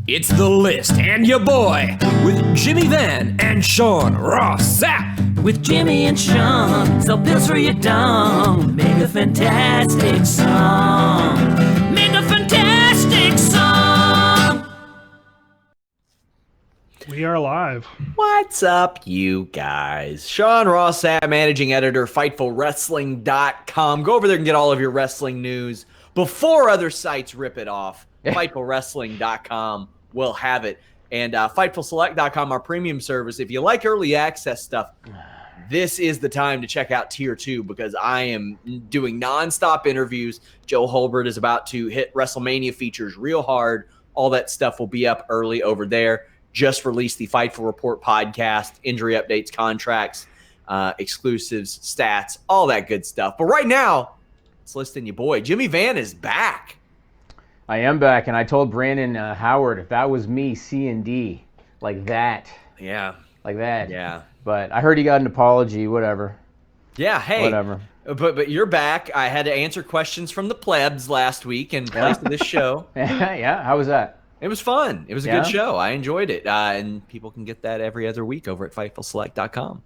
It's The List and your boy with Jimmy Van and Sean Ross Sapp. With Jimmy and Sean, sell pills for your dong. Make a fantastic song. Make a fantastic song. We are live. What's up, you guys? Sean Ross Sapp, managing editor, FightfulWrestling.com. Go over there and get all of your wrestling news before other sites rip it off. FightfulWrestling.com will have it. And FightfulSelect.com, our premium service. If you like early access stuff, this is the time to check out Tier 2 because I am doing nonstop interviews. Joe Holbert is about to hit WrestleMania features real hard. All that stuff will be up early over there. Just released the Fightful Report podcast, injury updates, contracts, exclusives, stats, all that good stuff. But right now, it's listing your boy. Jimmy Van is back. I am back, and I told Brandon Howard if that was me, C and D, like that. Yeah. Like that. Yeah. But I heard he got an apology, whatever. Yeah, hey. Whatever. But you're back. I had to answer questions from the plebs last week in place of this show. Yeah, how was that? It was fun. It was a good show. I enjoyed it. And people can get that every other week over at FightfulSelect.com.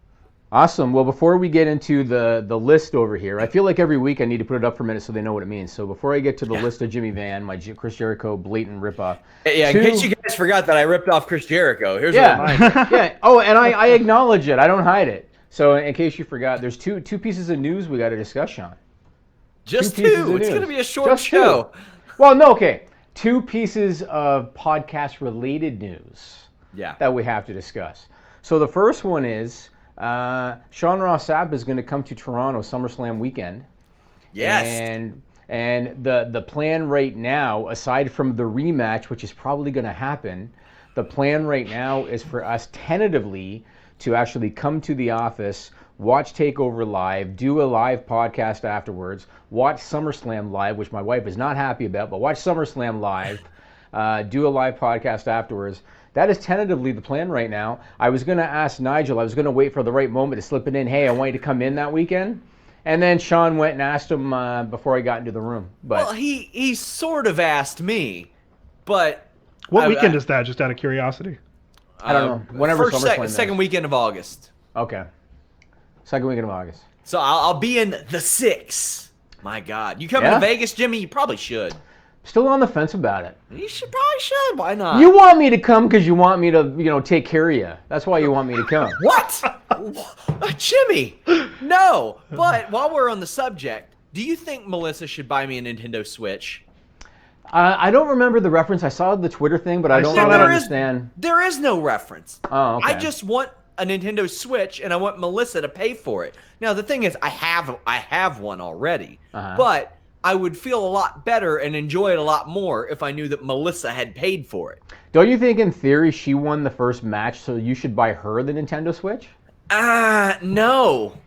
Awesome. Well, before we get into the list over here, I feel like every week I need to put it up for a minute so they know what it means. So before I get to the list of Jimmy Van, my Chris Jericho blatant ripoff. Yeah, in case you guys forgot that I ripped off Chris Jericho. Here's a reminder. Yeah. Oh, and I acknowledge it. I don't hide it. So in case you forgot, there's two pieces of news we got to discuss, Sean. Just two. It's going to be a short show. Well, no, okay. Two pieces of podcast-related news that we have to discuss. So the first one is Sean Ross Sapp is going to come to Toronto SummerSlam weekend. Yes. And the plan right now, aside from the rematch, which is probably going to happen, the plan right now is for us tentatively to actually come to the office, watch TakeOver live, do a live podcast afterwards, watch SummerSlam live, which my wife is not happy about, but watch SummerSlam live, do a live podcast afterwards. That is tentatively the plan right now. I was going to ask Nigel, I was going to wait for the right moment to slip it in, hey, I want you to come in that weekend. And then Sean went and asked him before I got into the room. But well, he sort of asked me, but... What weekend is that, just out of curiosity? I don't know. Whenever SummerSlam is. Second weekend of August. Okay. Second weekend of August. So I'll be in the 6. My God. You coming to Vegas, Jimmy? You probably should. Still on the fence about it. You probably should. Why not? You want me to come because you want me to, take care of you. That's why you want me to come. What? Jimmy, no. But while we're on the subject, do you think Melissa should buy me a Nintendo Switch? I don't remember the reference. I saw the Twitter thing, but I don't understand. There is no reference. Oh, okay. I just want a Nintendo Switch, and I want Melissa to pay for it. Now, the thing is, I have one already, but I would feel a lot better and enjoy it a lot more if I knew that Melissa had paid for it. Don't you think, in theory, she won the first match, so you should buy her the Nintendo Switch? No.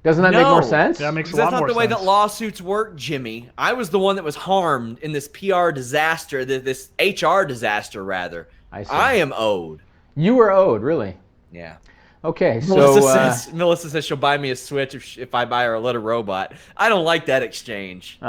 Doesn't that make more sense? Yeah, it makes a lot more sense. That's not the way that lawsuits work, Jimmy. I was the one that was harmed in this PR disaster, this HR disaster, rather. I see. I am owed. You were owed, really? Yeah. Okay, Melissa says she'll buy me a Switch if I buy her a little robot. I don't like that exchange.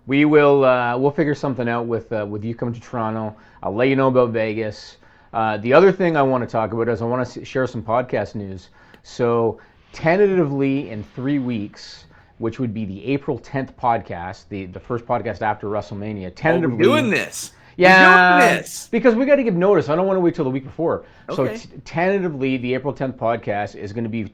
We will we'll figure something out with you coming to Toronto. I'll let you know about Vegas. The other thing I want to talk about is I want to share some podcast news. So tentatively in 3 weeks, which would be the April 10th podcast, the first podcast after WrestleMania. Tentatively, we're doing this. Yeah, we're doing this. Because we got to give notice. I don't want to wait till the week before. Okay. So tentatively, the April 10th podcast is going to be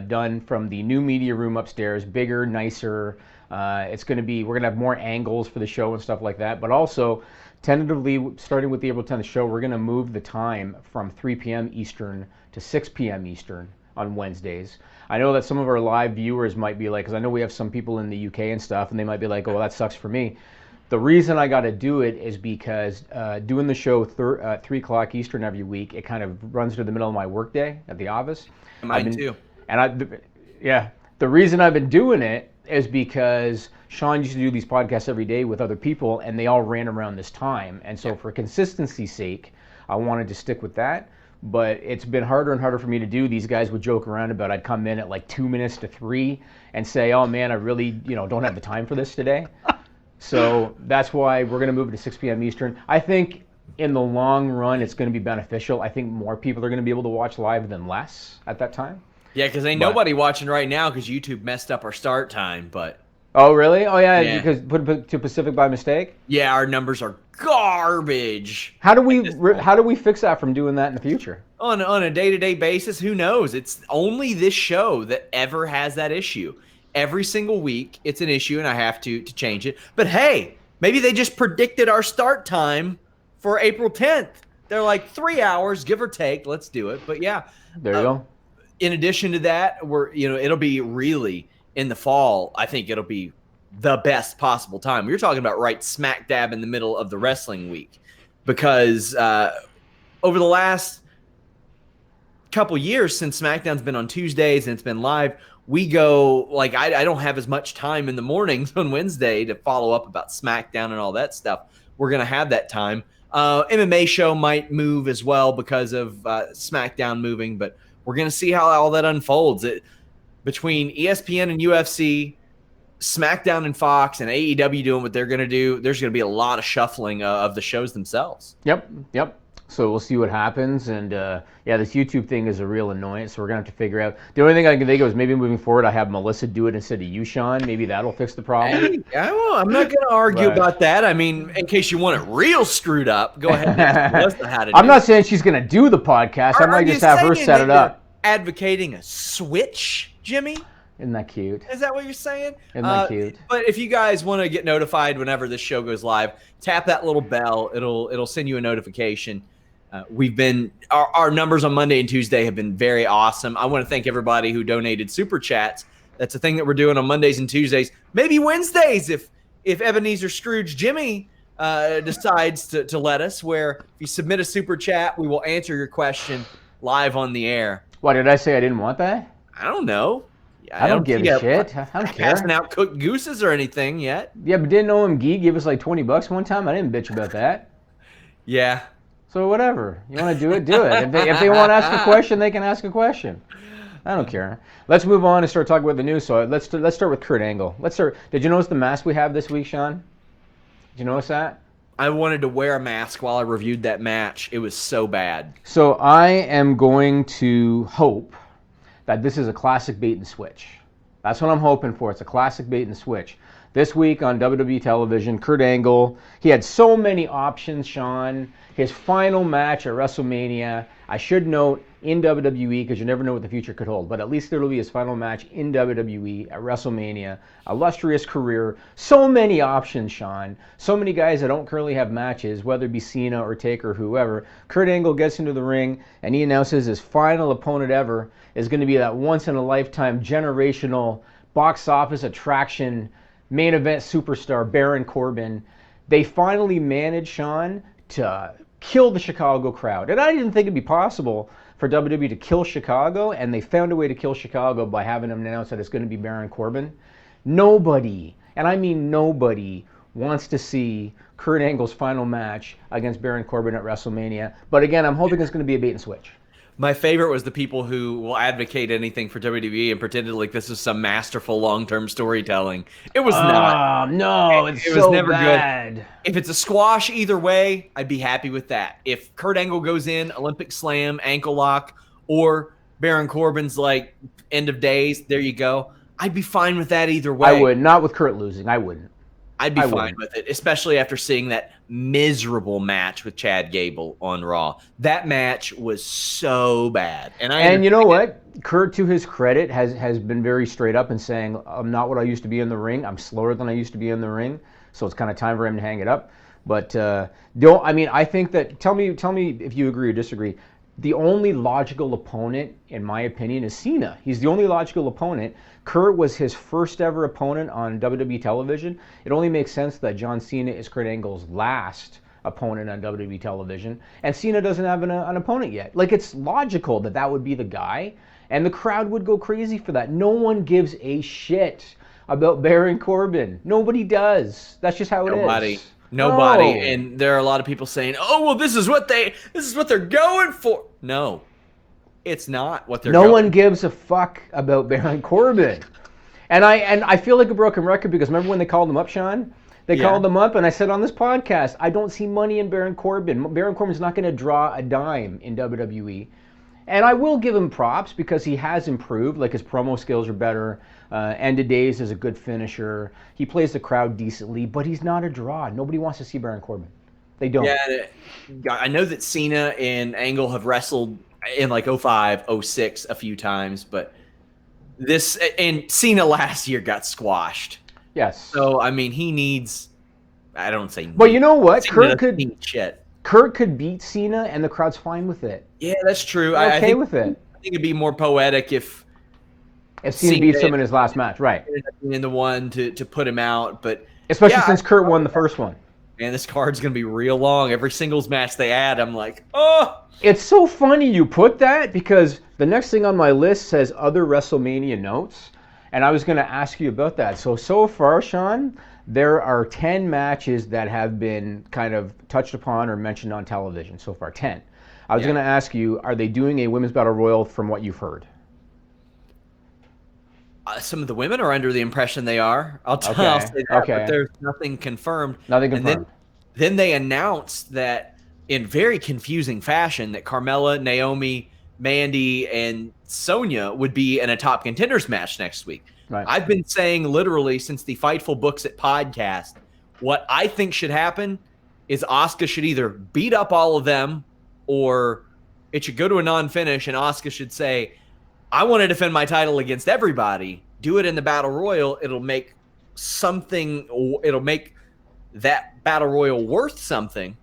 done from the new media room upstairs, bigger, nicer. It's going to be, we're going to have more angles for the show and stuff like that. But also, tentatively, starting with the April 10th show, we're going to move the time from 3 p.m. Eastern to 6 p.m. Eastern on Wednesdays. I know that some of our live viewers might be like, because I know we have some people in the UK and stuff, and they might be like, oh, well, that sucks for me. The reason I got to do it is because doing the show 3 o'clock Eastern every week, it kind of runs to the middle of my workday at the office. Mine too. And the reason I've been doing it is because Sean used to do these podcasts every day with other people, and they all ran around this time. And so for consistency's sake, I wanted to stick with that. But it's been harder and harder for me to do. These guys would joke around about I'd come in at like 2 minutes to 3 and say, oh man, I really don't have the time for this today. So that's why we're going to move it to 6 p.m. Eastern. I think in the long run, it's going to be beneficial. I think more people are going to be able to watch live than less at that time. Yeah, because ain't nobody watching right now because YouTube messed up our start time. But oh, really? Oh, yeah, because put to Pacific by mistake. Yeah, our numbers are garbage. How do we fix that from doing that in the future? On a day-to-day basis, who knows? It's only this show that ever has that issue. Every single week, it's an issue, and I have to change it. But hey, maybe they just predicted our start time for April 10th. They're like 3 hours, give or take. Let's do it. But yeah, there you go. In addition to that, it'll be really in the fall. I think it'll be the best possible time. You're talking about right smack dab in the middle of the wrestling week, because over the last couple years since SmackDown's been on Tuesdays and it's been live, we go like I don't have as much time in the mornings on Wednesday to follow up about SmackDown and all that stuff. We're gonna have that time. MMA show might move as well because of SmackDown moving, but we're going to see how all that unfolds. Between ESPN and UFC, SmackDown and Fox, and AEW doing what they're going to do, there's going to be a lot of shuffling of the shows themselves. Yep. So we'll see what happens. And yeah, this YouTube thing is a real annoyance, so we're going to have to figure out. The only thing I can think of is maybe moving forward, I have Melissa do it instead of you, Sean. Maybe that'll fix the problem. Hey, I'm not going to argue about that. I mean, in case you want it real screwed up, go ahead and ask Melissa how to do it. I'm not saying she's going to do the podcast. I might just have her set it up. Advocating a switch, Jimmy? Isn't that cute? Is that what you're saying? Isn't that cute? But if you guys want to get notified whenever this show goes live, tap that little bell. It'll send you a notification. We've been our numbers on Monday and Tuesday have been very awesome. I want to thank everybody who donated super chats. That's a thing that we're doing on Mondays and Tuesdays, maybe Wednesdays if Ebenezer Scrooge Jimmy decides to let us. Where if you submit a super chat, we will answer your question live on the air. What did I say? I didn't want that? I don't know. I don't give a shit. I don't care. Passing out cooked gooses or anything yet. Yeah, but didn't OMG give us like $20 one time? I didn't bitch about that. Yeah. So whatever. You want to do it, do it. If they want to ask a question, they can ask a question. I don't care. Let's move on and start talking about the news. So let's start with Kurt Angle. Did you notice the mask we have this week, Sean? Did you notice that? I wanted to wear a mask while I reviewed that match. It was so bad. So I am going to hope that this is a classic bait and switch. That's what I'm hoping for. It's a classic bait and switch. This week on WWE television, Kurt Angle, he had so many options, Sean. His final match at WrestleMania, I should note, in WWE, because you never know what the future could hold, but at least it'll be his final match in WWE at WrestleMania. Illustrious career. So many options, Sean. So many guys that don't currently have matches, whether it be Cena or Taker or whoever. Kurt Angle gets into the ring, and he announces his final opponent ever is going to be that once-in-a-lifetime, generational, box office attraction, main event superstar, Baron Corbin. They finally managed, Sean, to kill the Chicago crowd. And I didn't think it'd be possible for WWE to kill Chicago, and they found a way to kill Chicago by having them announce that it's going to be Baron Corbin. Nobody, and I mean nobody, wants to see Kurt Angle's final match against Baron Corbin at WrestleMania. But again, I'm hoping it's going to be a bait and switch. My favorite was the people who will advocate anything for WWE and pretended like this is some masterful long-term storytelling. It was not. No, it was never bad. Good. If it's a squash either way, I'd be happy with that. If Kurt Angle goes in, Olympic Slam, ankle lock, or Baron Corbin's like end of days, there you go. I'd be fine with that either way. I would. Not with Kurt losing. I wouldn't. I'd be fine with it, especially after seeing that miserable match with Chad Gable on Raw. That match was so bad. And you know what? Kurt, to his credit, has been very straight up in saying, I'm not what I used to be in the ring. I'm slower than I used to be in the ring. So it's kind of time for him to hang it up. But I think that, tell me if you agree or disagree. The only logical opponent, in my opinion, is Cena. He's the only logical opponent. Kurt was his first ever opponent on WWE television. It only makes sense that John Cena is Kurt Angle's last opponent on WWE television. And Cena doesn't have an opponent yet. Like, it's logical that would be the guy. And the crowd would go crazy for that. No one gives a shit about Baron Corbin. Nobody does. That's just how it is. Nobody. No. And there are a lot of people saying, "Oh, well, this is what they're going for." No, it's not what they're going for. No one gives a fuck about Baron Corbin. And I feel like a broken record because remember when they called him up, Sean? They called him up, and I said on this podcast, I don't see money in Baron Corbin. Baron Corbin's not going to draw a dime in WWE. And I will give him props because he has improved. Like, his promo skills are better. End of days is a good finisher. He plays the crowd decently, but he's not a draw. Nobody wants to see Baron Corbin. They don't. Yeah, I know that Cena and Angle have wrestled in like 05, 06 a few times, but Cena last year got squashed. Yes. So, I mean, he needs, I don't say But you know what? Cena Kurt could beat Cena, and the crowd's fine with it. Yeah, that's true. They're okay think, with it. I think it'd be more poetic if Cena beats him in his last match, right? In the one to put him out, but especially since Kurt won the first one. Man, this card's gonna be real long. Every singles match they add, I'm like, oh. It's so funny you put that because the next thing on my list says other WrestleMania notes, and I was going to ask you about that. So far, Sean, there are 10 matches that have been kind of touched upon or mentioned on television so far. 10. I was going to ask you, are they doing a Women's Battle Royal from what you've heard? Some of the women are under the impression they are. I'll say that, but there's nothing confirmed. Nothing confirmed. Then they announced that in very confusing fashion that Carmella, Naomi, Mandy, and Sonya would be in a Top Contenders match next week. Right. I've been saying literally since the Fightful Books It podcast, what I think should happen is Asuka should either beat up all of them or it should go to a non-finish and Asuka should say, I want to defend my title against everybody. Do it in the Battle Royal. It'll make that Battle Royal worth something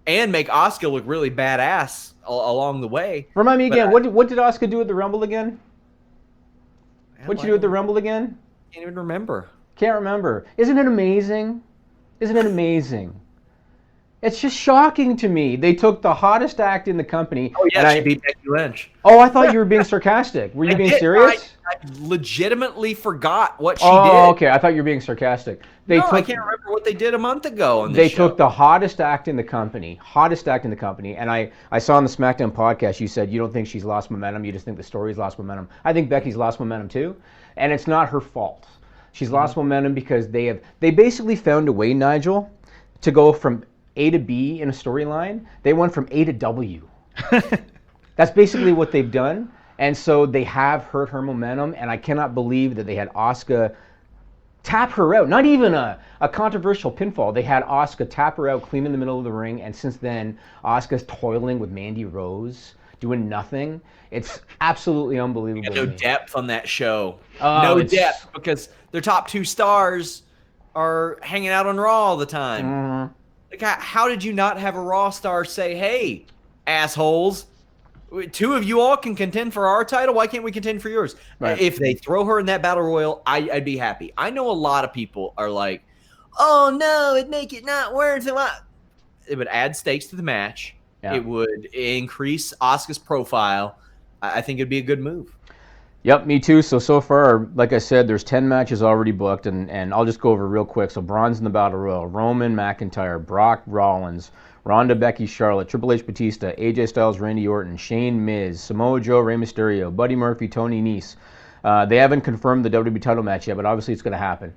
and make Asuka look really badass along the way. Remind me again, what did Asuka do at the Rumble again? What'd she do at the Rumble again? Can't even remember. Can't remember. Isn't it amazing? Isn't it amazing? It's just shocking to me. They took the hottest act in the company. Oh, yeah, she beat Becky Lynch. Oh, I thought you were being sarcastic. Were you being serious? I legitimately forgot what she did. Oh, okay. I thought you were being sarcastic. I can't remember what they did a month ago on this They show. took the hottest act in the company, and I saw on the SmackDown podcast, you said you don't think she's lost momentum, you just think the story's lost momentum. I think Becky's lost momentum too, and it's not her fault. She's lost momentum because they basically found a way, Nigel, to go from A to B in a storyline. They went from A to W. That's basically what they've done. And so they have hurt her momentum, and I cannot believe that they had Asuka tap her out. Not even a controversial pinfall. They had Asuka tap her out clean in the middle of the ring, and since then, Asuka's toiling with Mandy Rose, doing nothing. It's absolutely unbelievable. No depth on that show. No depth, because their top two stars are hanging out on Raw all the time. Mm-hmm. Like, how did you not have a Raw star say, hey, assholes, two of you all can contend for our title. Why can't we contend for yours? Right. If they throw her in that battle royal, I'd be happy. I know a lot of people are like, oh, no, it'd make it not worth it. It would add stakes to the match. Yeah. It would increase Asuka's profile. I think it'd be a good move. Yep, me too. So far, like I said, there's 10 matches already booked, and I'll just go over real quick. So Braun's in the Battle Royal, Roman, McIntyre, Brock, Rollins, Ronda, Becky, Charlotte, Triple H, Batista, AJ Styles, Randy Orton, Shane, Miz, Samoa Joe, Rey Mysterio, Buddy Murphy, Tony Nese. They haven't confirmed the WWE title match yet, but obviously it's going to happen.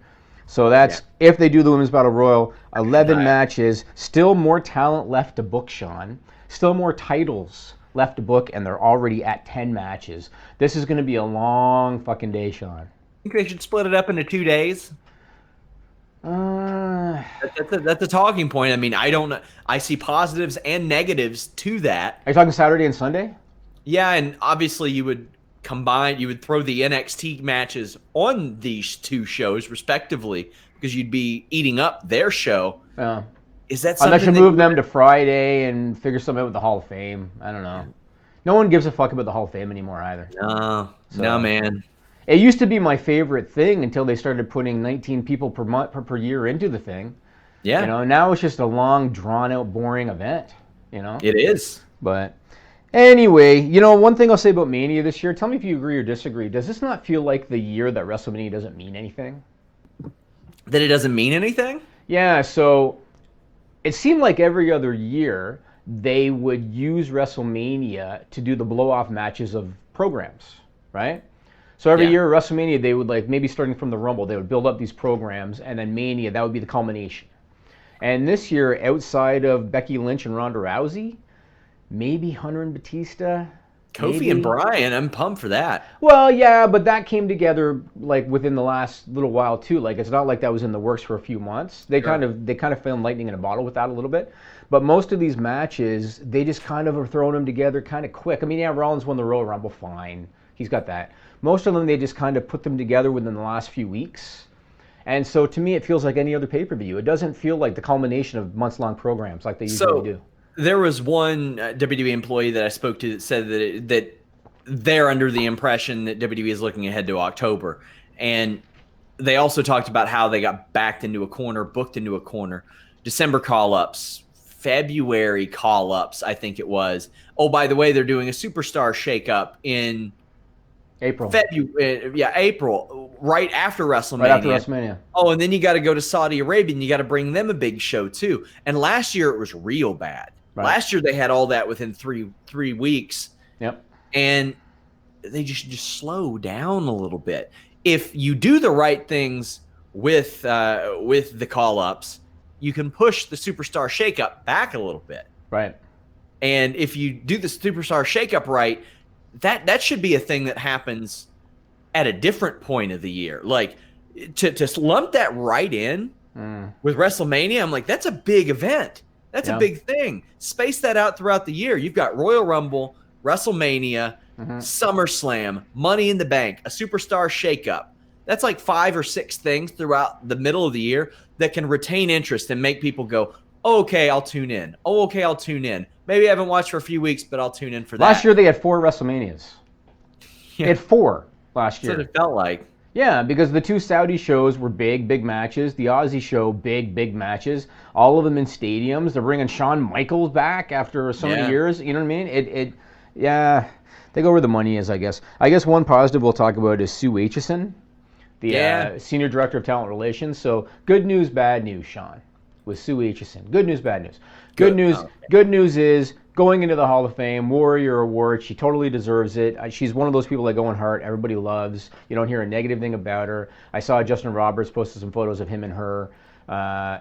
So that's, if they do the Women's Battle Royal, 11 matches, still more talent left to book, Sean. Still more titles left to book, and they're already at 10 matches. This is going to be a long fucking day, Sean. I think they should split it up into 2 days. That's a talking point. I mean, I don't know. I see positives and negatives to that. Are you talking Saturday and Sunday? Yeah, and obviously you would throw the NXT matches on these two shows respectively because you'd be eating up their show. Yeah. Is that something? Unless you move them to Friday and figure something out with the Hall of Fame. I don't know. No one gives a fuck about the Hall of Fame anymore either. No, man. It used to be my favorite thing until they started putting 19 people per year into the thing. Yeah. You know, now it's just a long, drawn-out, boring event. You know. It is. But anyway, you know, one thing I'll say about Mania this year. Tell me if you agree or disagree. Does this not feel like the year that WrestleMania doesn't mean anything? That it doesn't mean anything? Yeah. So it seemed like every other year they would use WrestleMania to do the blow-off matches of programs, right? So every year at WrestleMania, they would, like, maybe starting from the Rumble, they would build up these programs, and then Mania, that would be the culmination. And this year, outside of Becky Lynch and Ronda Rousey, maybe Hunter and Batista. Kofi maybe. and Bryan, I'm pumped for that. Well, yeah, but that came together like within the last little while too. Like it's not like that was in the works for a few months. They kind of filmed lightning in a bottle with that a little bit. But most of these matches, they just kind of are throwing them together kind of quick. I mean, yeah, Rollins won the Royal Rumble, fine. He's got that. Most of them, they just kind of put them together within the last few weeks. And so to me, it feels like any other pay-per-view. It doesn't feel like the culmination of months-long programs like they usually do. There was one WWE employee that I spoke to that said that they're under the impression that WWE is looking ahead to October. And they also talked about how they got booked into a corner. December call-ups, February call-ups, I think it was. Oh, by the way, they're doing a superstar shakeup in April. April, right after WrestleMania. Right after WrestleMania. Oh, and then you got to go to Saudi Arabia, and you got to bring them a big show, too. And last year, it was real bad. Right. Last year, they had all that within three weeks. Yep. And they just slow down a little bit. If you do the right things with the call-ups, you can push the superstar shakeup back a little bit. Right. And if you do the superstar shakeup right, that should be a thing that happens at a different point of the year. Like to lump that right in with WrestleMania, I'm like, that's a big event. That's a big thing. Space that out throughout the year. You've got Royal Rumble, WrestleMania, SummerSlam, Money in the Bank, a superstar shakeup. That's like 5 or 6 things throughout the middle of the year that can retain interest and make people go, oh, okay, I'll tune in. Oh, okay, I'll tune in. Maybe I haven't watched for a few weeks, but I'll tune in for that. Last year they had 4 WrestleManias. They had 4 last year. That's what it felt like. Yeah, because the 2 Saudi shows were big matches. The Aussie show, big matches. All of them in stadiums. They're bringing Shawn Michaels back after so many years. You know what I mean? They go where the money is, I guess. I guess one positive we'll talk about is Sue Aitchison, the Senior Director of Talent Relations. So good news, bad news, Sean, with Sue Aitchison. Good news, bad news. Good news is going into the Hall of Fame, Warrior Award. She totally deserves it. She's one of those people that Owen Hart everybody loves. You don't hear a negative thing about her. I saw Justin Roberts posted some photos of him and her.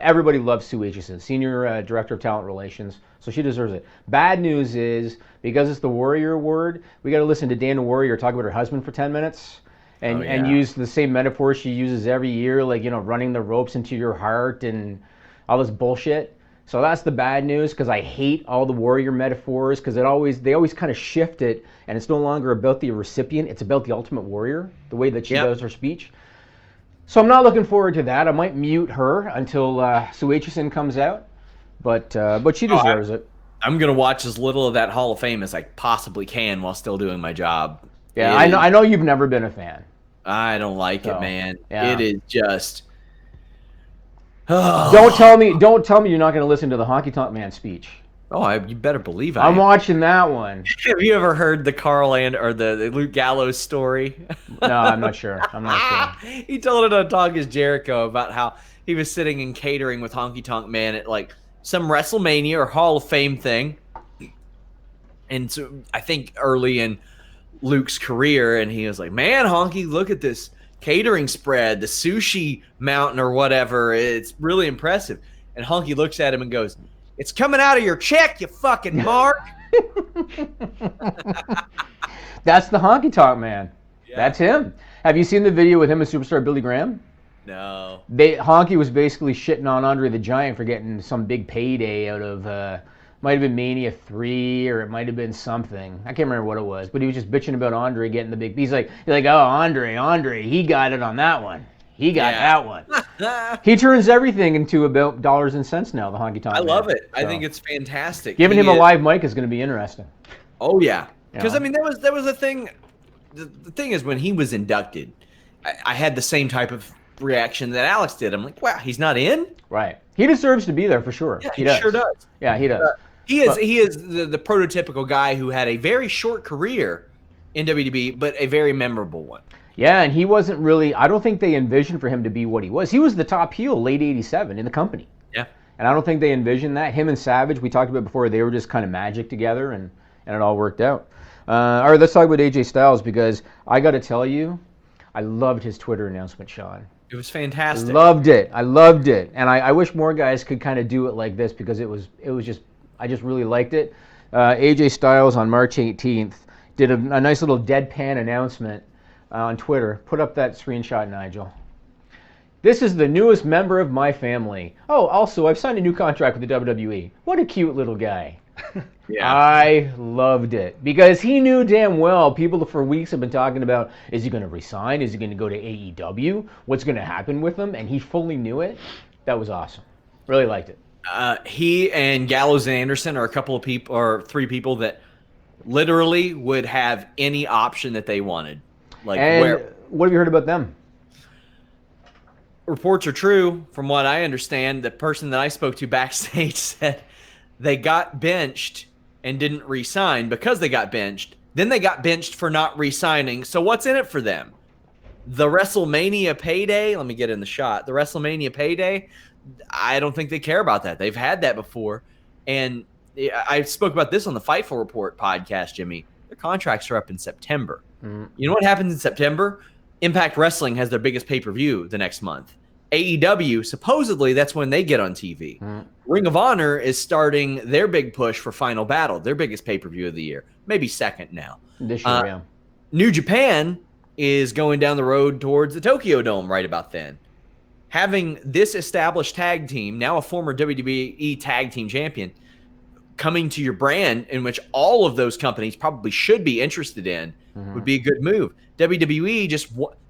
Everybody loves Sue Aitchison, Senior Director of Talent Relations, so she deserves it. Bad news is, because it's the Warrior Award, we got to listen to Dana Warrior talk about her husband for 10 minutes and use the same metaphor she uses every year, like, you know, running the ropes into your heart and all this bullshit. So that's the bad news, because I hate all the Warrior metaphors, because they always kind of shift it, and it's no longer about the recipient, it's about the Ultimate Warrior, the way that she does her speech. So I'm not looking forward to that. I might mute her until Sue Aitchison comes out, but she deserves it. I'm gonna watch as little of that Hall of Fame as I possibly can while still doing my job. Yeah, I know you've never been a fan. I don't like it, man. Yeah. It is just. Don't tell me you're not going to listen to the Honky Tonk Man speech. Oh, you better believe I'm watching that one. Have you ever heard the the Luke Gallows story? No, I'm not sure. He told it on Talk Is Jericho about how he was sitting in catering with Honky Tonk Man at like some WrestleMania or Hall of Fame thing. And so I think early in Luke's career, and he was like, man, Honky, look at this catering spread, the sushi mountain or whatever. It's really impressive. And Honky looks at him and goes, it's coming out of your check, you fucking mark. That's the Honky Tonk Man. Yeah. That's him. Have you seen the video with him and superstar Billy Graham? No. Honky was basically shitting on Andre the Giant for getting some big payday out of, might have been Mania 3, or it might have been something. I can't remember what it was, but he was just bitching about Andre getting the big. He's like, oh, Andre, he got it on that one. He got that one. He turns everything into about dollars and cents now, the Honky Tonk Man. I love it. So, I think it's fantastic. Giving him a live mic is going to be interesting. Oh, yeah. Because, I mean, there was a thing. The thing is, when he was inducted, I had the same type of reaction that Alex did. I'm like, wow, he's not in? Right. He deserves to be there for sure. Yeah, he sure does. Yeah, he does. He is the prototypical guy who had a very short career in WWE, but a very memorable one. Yeah, and he wasn't really, I don't think they envisioned for him to be what he was. He was the top heel late 87 in the company. Yeah. And I don't think they envisioned that. Him and Savage, we talked about before, they were just kind of magic together, and it all worked out. All right, let's talk about AJ Styles, because I got to tell you, I loved his Twitter announcement, Sean. It was fantastic. Loved it. I loved it, and I wish more guys could kind of do it like this because it was just I just really liked it. AJ Styles on March 18th did a nice little deadpan announcement on Twitter. Put up that screenshot, Nigel. This is the newest member of my family. Oh, also, I've signed a new contract with the WWE. What a cute little guy. Yeah. I loved it because he knew damn well people for weeks have been talking about, is he going to resign? Is he going to go to AEW? What's going to happen with him? And he fully knew it. That was awesome. Really liked it. He and Gallows and Anderson are a couple of people, or three people that literally would have any option that they wanted. Like, and what have you heard about them? Reports are true. From what I understand, the person that I spoke to backstage said they got benched and didn't re-sign because they got benched. Then they got benched for not re-signing. So what's in it for them? The WrestleMania payday? Let me get in the shot. The WrestleMania payday? I don't think they care about that. They've had that before. And I spoke about this on the Fightful Report podcast, Jimmy. Their contracts are up in September. Mm-hmm. You know what happens in September? Impact Wrestling has their biggest pay-per-view the next month. AEW, supposedly, that's when they get on TV. Mm. Ring of Honor is starting their big push for Final Battle, their biggest pay-per-view of the year. Maybe second now. This year, yeah. New Japan is going down the road towards the Tokyo Dome right about then. Having this established tag team, now a former WWE tag team champion, coming to your brand, in which all of those companies probably should be interested in, would be a good move. WWE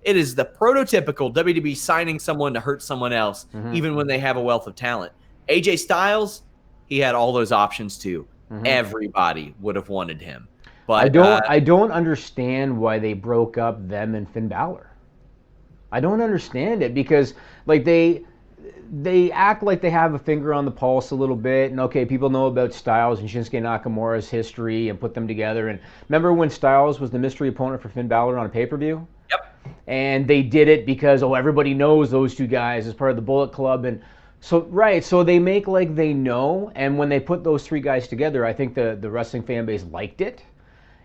it is the prototypical WWE signing someone to hurt someone else, even when they have a wealth of talent. AJ Styles, he had all those options too. Everybody would have wanted him. But I don't understand why they broke up them and Finn Balor. I don't understand it because like they act like they have a finger on the pulse a little bit, and okay, people know about Styles and Shinsuke Nakamura's history and put them together. And remember when Styles was the mystery opponent for Finn Balor on a pay-per-view? Yep. And they did it because everybody knows those two guys as part of the Bullet Club, and so they make like they know. And when they put those three guys together, I think the wrestling fan base liked it,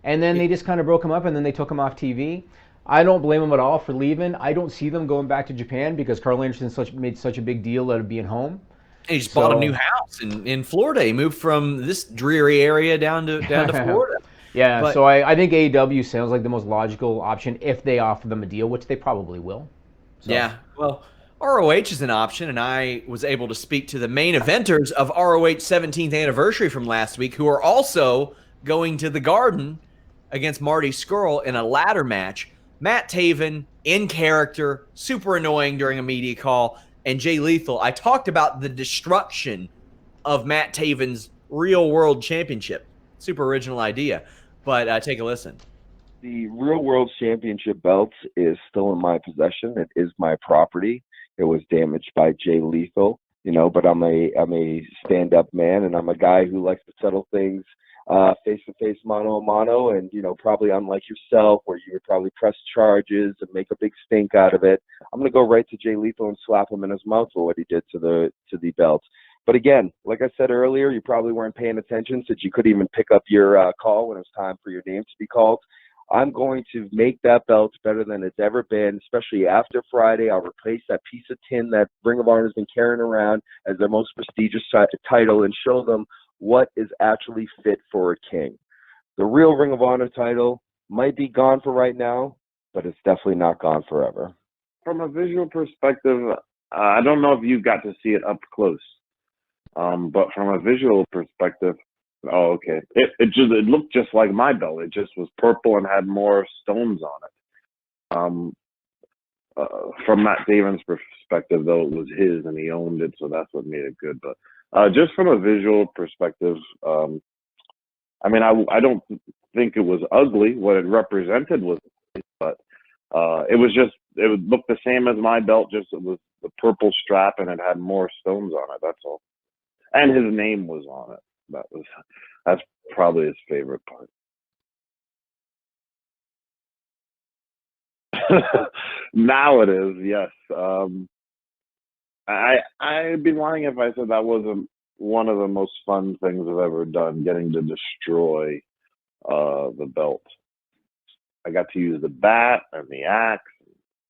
and then they just kind of broke them up, and then they took them off TV. I don't blame them at all for leaving. I don't see them going back to Japan because Carl Anderson made such a big deal out of being home. He just bought a new house in Florida. He moved from this dreary area down to Florida. Yeah, but, so I think AEW sounds like the most logical option if they offer them a deal, which they probably will. So. Yeah, well, ROH is an option, and I was able to speak to the main eventers of ROH 17th anniversary from last week, who are also going to the Garden against Marty Scurll in a ladder match. Matt Taven, in character, super annoying during a media call, and Jay Lethal. I talked about the destruction of Matt Taven's Real World Championship. Super original idea, but take a listen. The Real World Championship belt is still in my possession. It is my property. It was damaged by Jay Lethal, but I'm a stand-up man, and I'm a guy who likes to settle things face-to-face, mano-a-mano, and, probably unlike yourself, where you would probably press charges and make a big stink out of it, I'm going to go right to Jay Lethal and slap him in his mouth for what he did to the belt. But again, like I said earlier, you probably weren't paying attention since you couldn't even pick up your call when it was time for your name to be called. I'm going to make that belt better than it's ever been, especially after Friday. I'll replace that piece of tin that Ring of Honor has been carrying around as their most prestigious title and show them what is actually fit for a king. The real Ring of Honor title might be gone for right now, but it's definitely not gone forever. From a visual perspective, I don't know if you got to see it up close, but from a visual perspective, oh, okay. It looked just like my belt. It just was purple and had more stones on it. From Matt Taven's perspective, though, it was his and he owned it, so that's what made it good. But just from a visual perspective, I don't think it was ugly. What it represented was, but it looked the same as my belt, just it was the purple strap and it had more stones on it. That's all. And his name was on it. That's probably his favorite part. Now it is, yes. I'd be lying if I said that wasn't one of the most fun things I've ever done, getting to destroy the belt. I got to use the bat and the axe.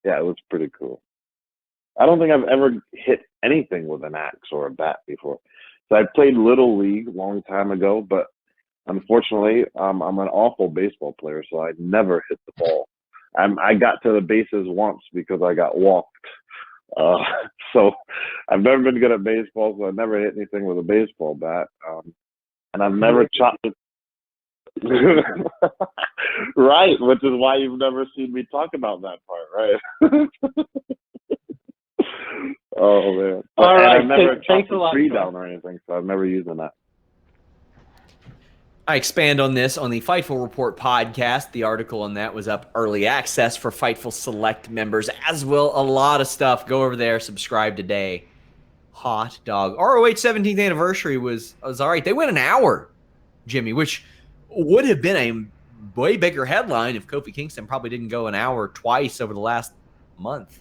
Yeah, it was pretty cool. I don't think I've ever hit anything with an axe or a bat before. So I played Little League a long time ago, but unfortunately, I'm an awful baseball player, so I never hit the ball. I got to the bases once because I got walked. So I've never been good at baseball, so I've never hit anything with a baseball bat. And I've never chopped it. Right, which is why you've never seen me talk about that part, right? Oh, man. All right, I've never thanks chopped a a lot, tree Sean. down or anything, so I've never used that. I expand on this on the Fightful Report podcast. The article on that was up early access for Fightful Select members as well. A lot of stuff. Go over there, subscribe today. Hot dog. ROH 17th anniversary was all right. They went an hour, Jimmy, which would have been a way bigger headline if Kofi Kingston probably didn't go an hour twice over the last month.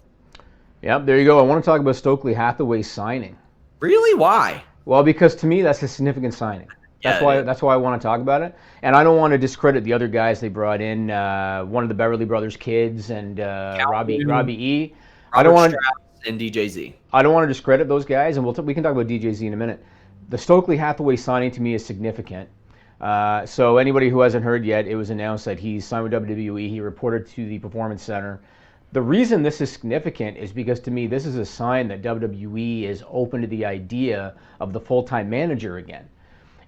Yep, there you go. I want to talk about Stokely Hathaway signing. Really? Why? Well, because to me, that's a significant signing. That's why I want to talk about it. And I don't want to discredit the other guys they brought in, one of the Beverly Brothers kids and Robbie E. I don't want to, and DJZ. I don't want to discredit those guys, and we can talk about DJZ in a minute. The Stokely Hathaway signing to me is significant. So anybody who hasn't heard yet, it was announced that he's signed with WWE. He reported to the Performance Center. The reason this is significant is because to me, this is a sign that WWE is open to the idea of the full-time manager again.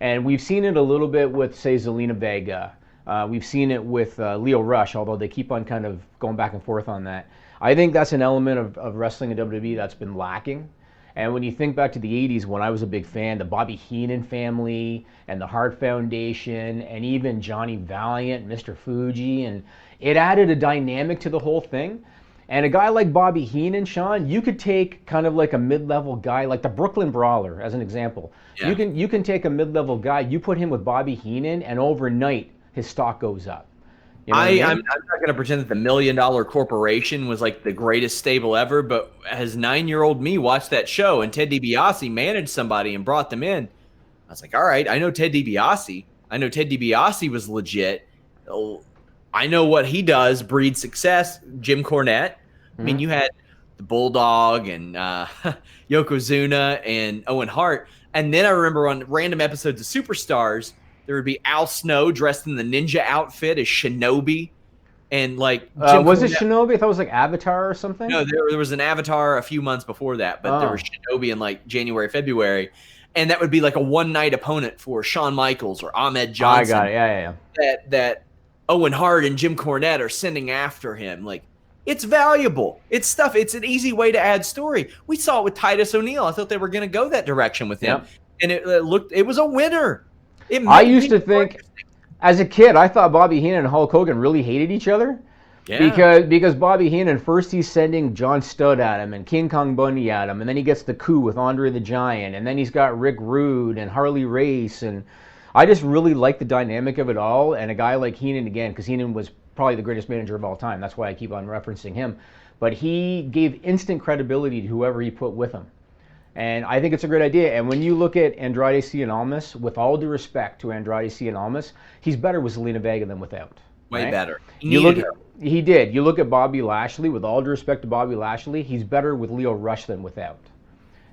And we've seen it a little bit with, say, Zelina Vega. We've seen it with Leo Rush, although they keep on kind of going back and forth on that. I think that's an element of wrestling in WWE that's been lacking. And when you think back to the 80s when I was a big fan, the Bobby Heenan family and the Hart Foundation and even Johnny Valiant, Mr. Fuji, and it added a dynamic to the whole thing. And a guy like Bobby Heenan, Sean, you could take kind of like a mid-level guy, like the Brooklyn Brawler, as an example. Yeah. You can take a mid-level guy, you put him with Bobby Heenan, and overnight his stock goes up. You know I'm not going to pretend that the $1 Million Corporation was like the greatest stable ever, but as 9-year-old me watched that show and Ted DiBiase managed somebody and brought them in, I was like, all right, I know Ted DiBiase. I know Ted DiBiase was legit. I know what he does breeds success. Jim Cornette. Mm-hmm. I mean, you had the Bulldog and Yokozuna and Owen Hart. And then I remember on random episodes of Superstars, there would be Al Snow dressed in the ninja outfit as Shinobi. And like, was it Shinobi? I thought it was like Avatar or something. No, there was an Avatar a few months before that, but there was Shinobi in like January, February. And that would be like a one-night opponent for Shawn Michaels or Ahmed Johnson. I got it. Yeah. That Owen Hart and Jim Cornette are sending after him. Like, it's valuable. It's stuff. It's an easy way to add story. We saw it with Titus O'Neil. I thought they were going to go that direction with him. And it was a winner. I used to think, as a kid, I thought Bobby Heenan and Hulk Hogan really hated each other. Yeah. Because Bobby Heenan, first he's sending John Studd at him and King Kong Bundy at him, and then he gets the coup with Andre the Giant, and then he's got Rick Rude and Harley Race, and I just really like the dynamic of it all. And a guy like Heenan, again, because Heenan was probably the greatest manager of all time. That's why I keep on referencing him. But he gave instant credibility to whoever he put with him. And I think it's a great idea. And when you look at Andrade Cien Almas, with all due respect to Andrade Cien Almas, he's better with Zelina Vega than without. Way better. He did. You look at Bobby Lashley, with all due respect to Bobby Lashley, he's better with Leo Rush than without.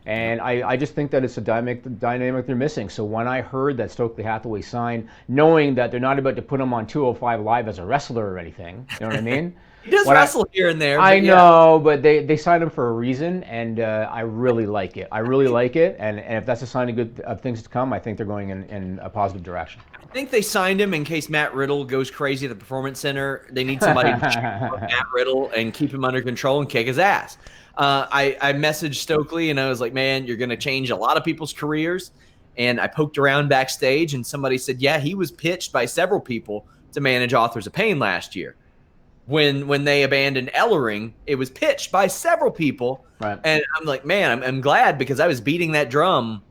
And I just think that it's a dynamic they're missing. So when I heard that Stokely Hathaway signed, knowing that they're not about to put him on 205 Live as a wrestler or anything, you know what I mean? He does wrestle here and there. I know, but they signed him for a reason, and I really like it. And if that's a sign of things to come, I think they're going in a positive direction. I think they signed him in case Matt Riddle goes crazy at the Performance Center. They need somebody to check Matt Riddle and keep him under control and kick his ass. I messaged Stokely, and I was like, man, you're going to change a lot of people's careers. And I poked around backstage, and somebody said, yeah, he was pitched by several people to manage Authors of Pain last year. When they abandoned Ellering, it was pitched by several people. Right. And I'm like, man, I'm glad, because I was beating that drum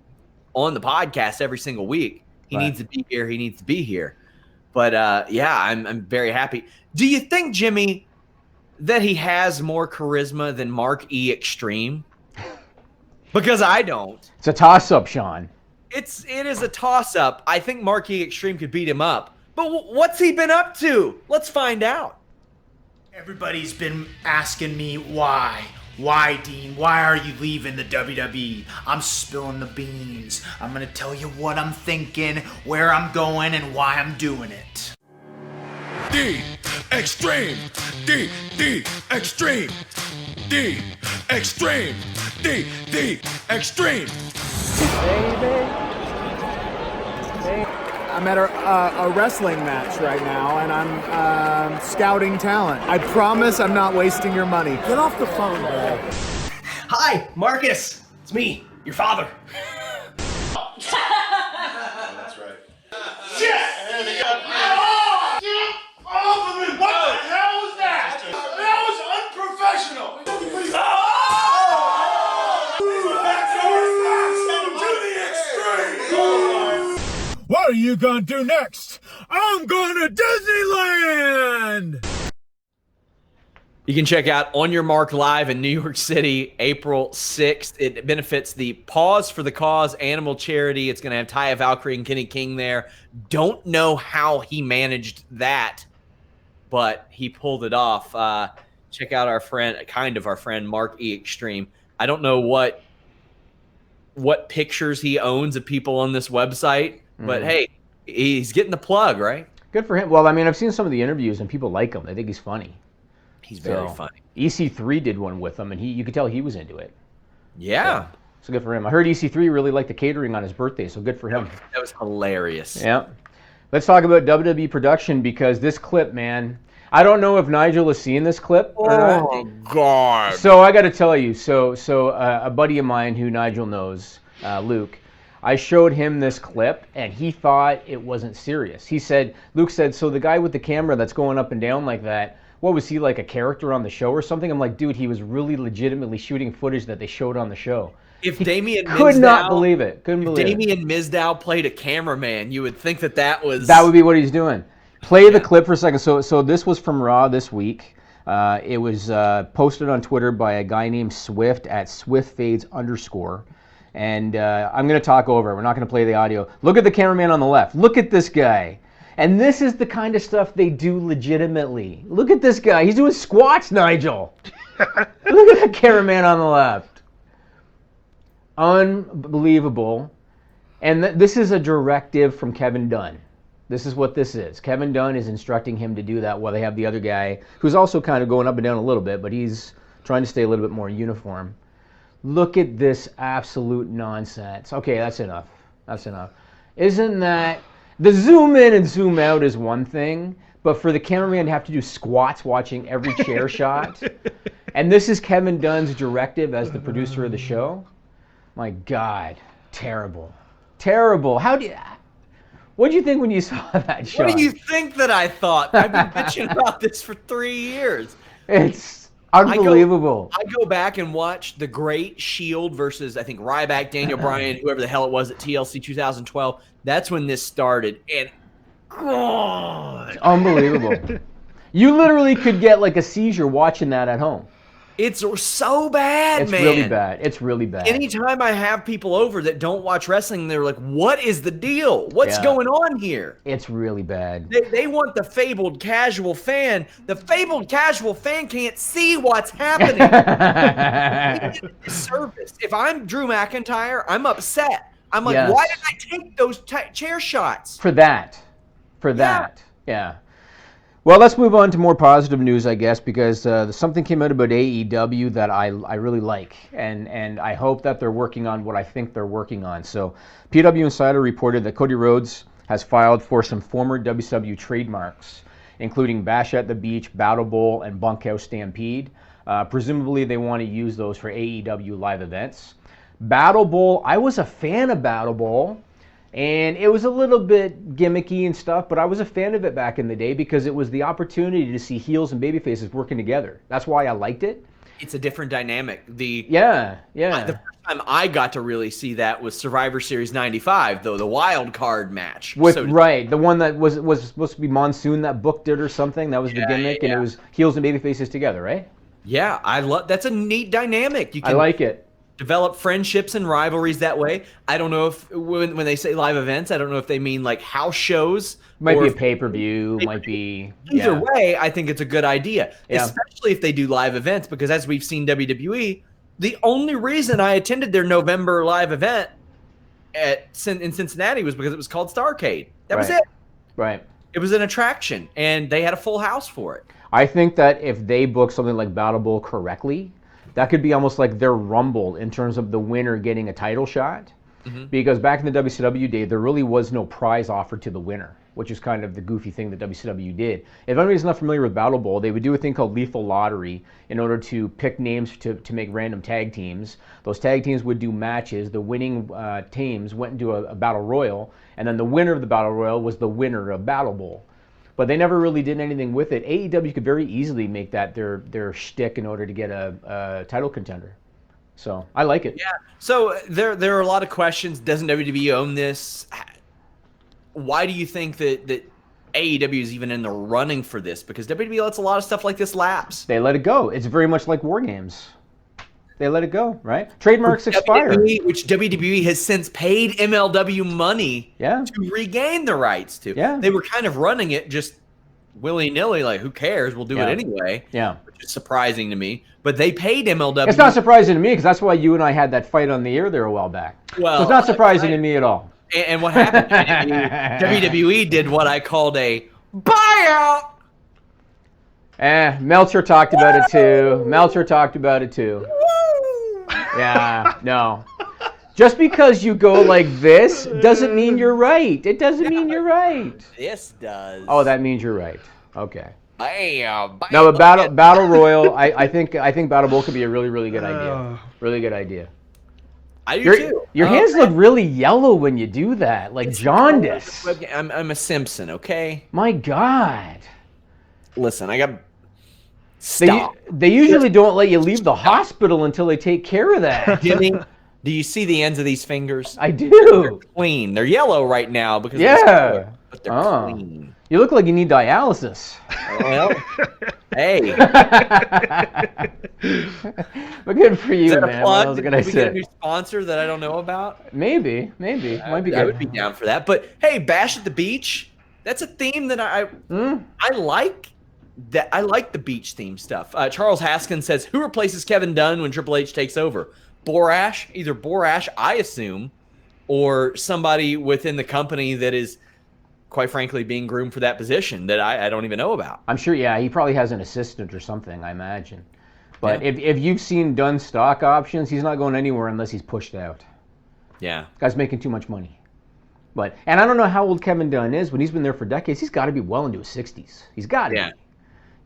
on the podcast every single week. He needs to be here. He needs to be here. But, I'm very happy. Do you think, Jimmy, that he has more charisma than Mark E. Extreme? Because I don't. It's a toss-up, Sean. It is a toss-up. I think Mark E. Extreme could beat him up. But what's he been up to? Let's find out. Everybody's been asking me why. Why, Dean? Why are you leaving the WWE? I'm spilling the beans. I'm gonna tell you what I'm thinking, where I'm going, and why I'm doing it. D Extreme, D Extreme, D Extreme, D Extreme. I'm at a wrestling match right now, and I'm scouting talent. I promise I'm not wasting your money. Get off the phone, bro. Hi, Marcus. It's me, your father. That's right. Shit! Get off of me! What the hell was that? That was unprofessional! What are you gonna do next? I'm going to Disneyland! You can check out On Your Mark Live in New York City, April 6th. It benefits the Pause for the Cause animal charity. It's going to have Taya Valkyrie and Kenny King there. Don't know how he managed that, but he pulled it off. Check out our friend, Mark E. Extreme. I don't know what pictures he owns of people on this website, but hey, he's getting the plug, right? Good for him. Well, I mean, I've seen some of the interviews, and people like him. They think he's funny. He's very funny. EC3 did one with him, and you could tell he was into it. Yeah. So good for him. I heard EC3 really liked the catering on his birthday, so good for him. That was hilarious. Yeah. Let's talk about WWE production, because this clip, man, I don't know if Nigel has seen this clip or not. Oh, God. So I got to tell you, a buddy of mine who Nigel knows, Luke, I showed him this clip, and he thought it wasn't serious. Luke said, so the guy with the camera that's going up and down like that, what was he, like a character on the show or something? I'm like, dude, he was really legitimately shooting footage that they showed on the show. If Damien could not believe it. Couldn't believe it. Damien Mizdow played a cameraman, you would think that would be what he's doing. Play the clip for a second. So this was from Raw this week. It was posted on Twitter by a guy named Swift at SwiftFades_. And I'm going to talk over it. We're not going to play the audio. Look at the cameraman on the left. Look at this guy. And this is the kind of stuff they do legitimately. Look at this guy. He's doing squats, Nigel. Look at the cameraman on the left. Unbelievable. And this is a directive from Kevin Dunn. This is what this is. Kevin Dunn is instructing him to do that while they have the other guy, who's also kind of going up and down a little bit, but he's trying to stay a little bit more uniform. Look at this absolute nonsense. Okay, that's enough. That's enough. Isn't that... The zoom in and zoom out is one thing, but for the cameraman to have to do squats watching every chair shot, and this is Kevin Dunn's directive as the producer of the show, my God, terrible. Terrible. What did you think when you saw that shot? What do you think that I thought? I've been bitching about this for 3 years. It's unbelievable. I go back and watch The Great Shield versus, I think, Ryback, Daniel Bryan, whoever the hell it was at TLC 2012. That's when this started, and God, it's unbelievable. You literally could get like a seizure watching that at home. It's so bad, man. It's really bad. It's really bad. Anytime I have people over that don't watch wrestling, they're like, what is the deal? What's going on here? It's really bad. They want the fabled casual fan. The fabled casual fan can't see what's happening. Service. If I'm Drew McIntyre, I'm upset. I'm like, why did I take those chair shots? For that. Yeah. Well, let's move on to more positive news, I guess, because something came out about AEW that I really like, and I hope that they're working on what I think they're working on. So, PW Insider reported that Cody Rhodes has filed for some former WCW trademarks, including Bash at the Beach, Battle Bowl, and Bunkhouse Stampede. Presumably, they want to use those for AEW live events. Battle Bowl, I was a fan of Battle Bowl, and it was a little bit gimmicky and stuff, but I was a fan of it back in the day because it was the opportunity to see heels and babyfaces working together. That's why I liked it. It's a different dynamic. The first time I got to really see that was Survivor Series 95, though, the wild card match. The one that was supposed to be Monsoon that booked it or something. That was the gimmick, and it was heels and babyfaces together, right? Yeah, that's a neat dynamic. I like it. develop friendships and rivalries that way. I don't know if when they say live events, I don't know if they mean like house shows. Might be a pay-per-view, might be... Either way, I think it's a good idea, especially if they do live events, because as we've seen WWE, the only reason I attended their November live event in Cincinnati was because it was called Starrcade. That was it. Right. It was an attraction, and they had a full house for it. I think that if they book something like Battle Bowl correctly, that could be almost like their Rumble in terms of the winner getting a title shot. Because back in the WCW day, there really was no prize offered to the winner, which is kind of the goofy thing that WCW did. If anybody's not familiar with Battle Bowl, they would do a thing called Lethal Lottery in order to pick names to make random tag teams. Those tag teams would do matches. The winning teams went into a Battle Royal, and then the winner of the Battle Royal was the winner of Battle Bowl. But they never really did anything with it. AEW could very easily make that their shtick in order to get a title contender. So I like it. Yeah. So there are a lot of questions. Doesn't WWE own this? Why do you think that AEW is even in the running for this? Because WWE lets a lot of stuff like this lapse. They let it go. It's very much like War Games. They let it go, right? Trademarks expire. Which WWE has since paid MLW money to regain the rights to. Yeah. They were kind of running it just willy-nilly, like, who cares? We'll do it anyway. Yeah. Which is surprising to me. But they paid MLW. It's not surprising to me because that's why you and I had that fight on the air there a while back. Well, so it's not surprising to me at all. And what happened? WWE did what I called a buyout. Meltzer talked about it too. Meltzer talked about it too. Yeah, no. Just because you go like this doesn't mean you're right. It doesn't mean you're right. This does. Oh, that means you're right. Okay. Bam. No, but Battle Royal, I think Battle Bowl could be a really, really good idea. Really good idea. I do too. Your hands look really yellow when you do that, like jaundice. I'm a Simpson, okay? My God. Listen, I got... Stop. They usually don't let you leave the hospital until they take care of that. Jimmy, do you see the ends of these fingers? I do. They're clean. They're yellow right now because of the sport, but they're clean. You look like you need dialysis. Well, hey. But good for you, man. What else can I say? Get a new sponsor that I don't know about? Maybe. Might be good. I would be down for that. But hey, Bash at the Beach, that's a theme that I like. I like the beach theme stuff. Charles Haskin says, who replaces Kevin Dunn when Triple H takes over? Borash, either Borash, I assume, or somebody within the company that is, quite frankly, being groomed for that position that I don't even know about. I'm sure, he probably has an assistant or something, I imagine. But if you've seen Dunn's stock options, he's not going anywhere unless he's pushed out. Yeah. Guy's making too much money. And I don't know how old Kevin Dunn is, but he's been there for decades. He's got to be well into his 60s. He's got to be.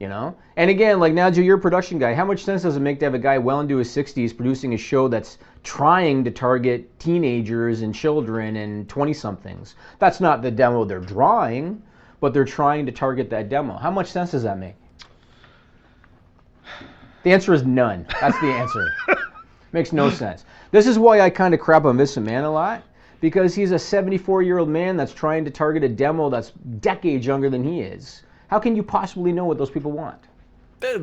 You know? And again, like now, Joe, you're a production guy. How much sense does it make to have a guy well into his 60s producing a show that's trying to target teenagers and children and 20-somethings? That's not the demo they're drawing, but they're trying to target that demo. How much sense does that make? The answer is none. That's the answer. Makes no sense. This is why I kind of crap on Vince McMahon a lot, because he's a 74-year-old man that's trying to target a demo that's decades younger than he is. How can you possibly know what those people want?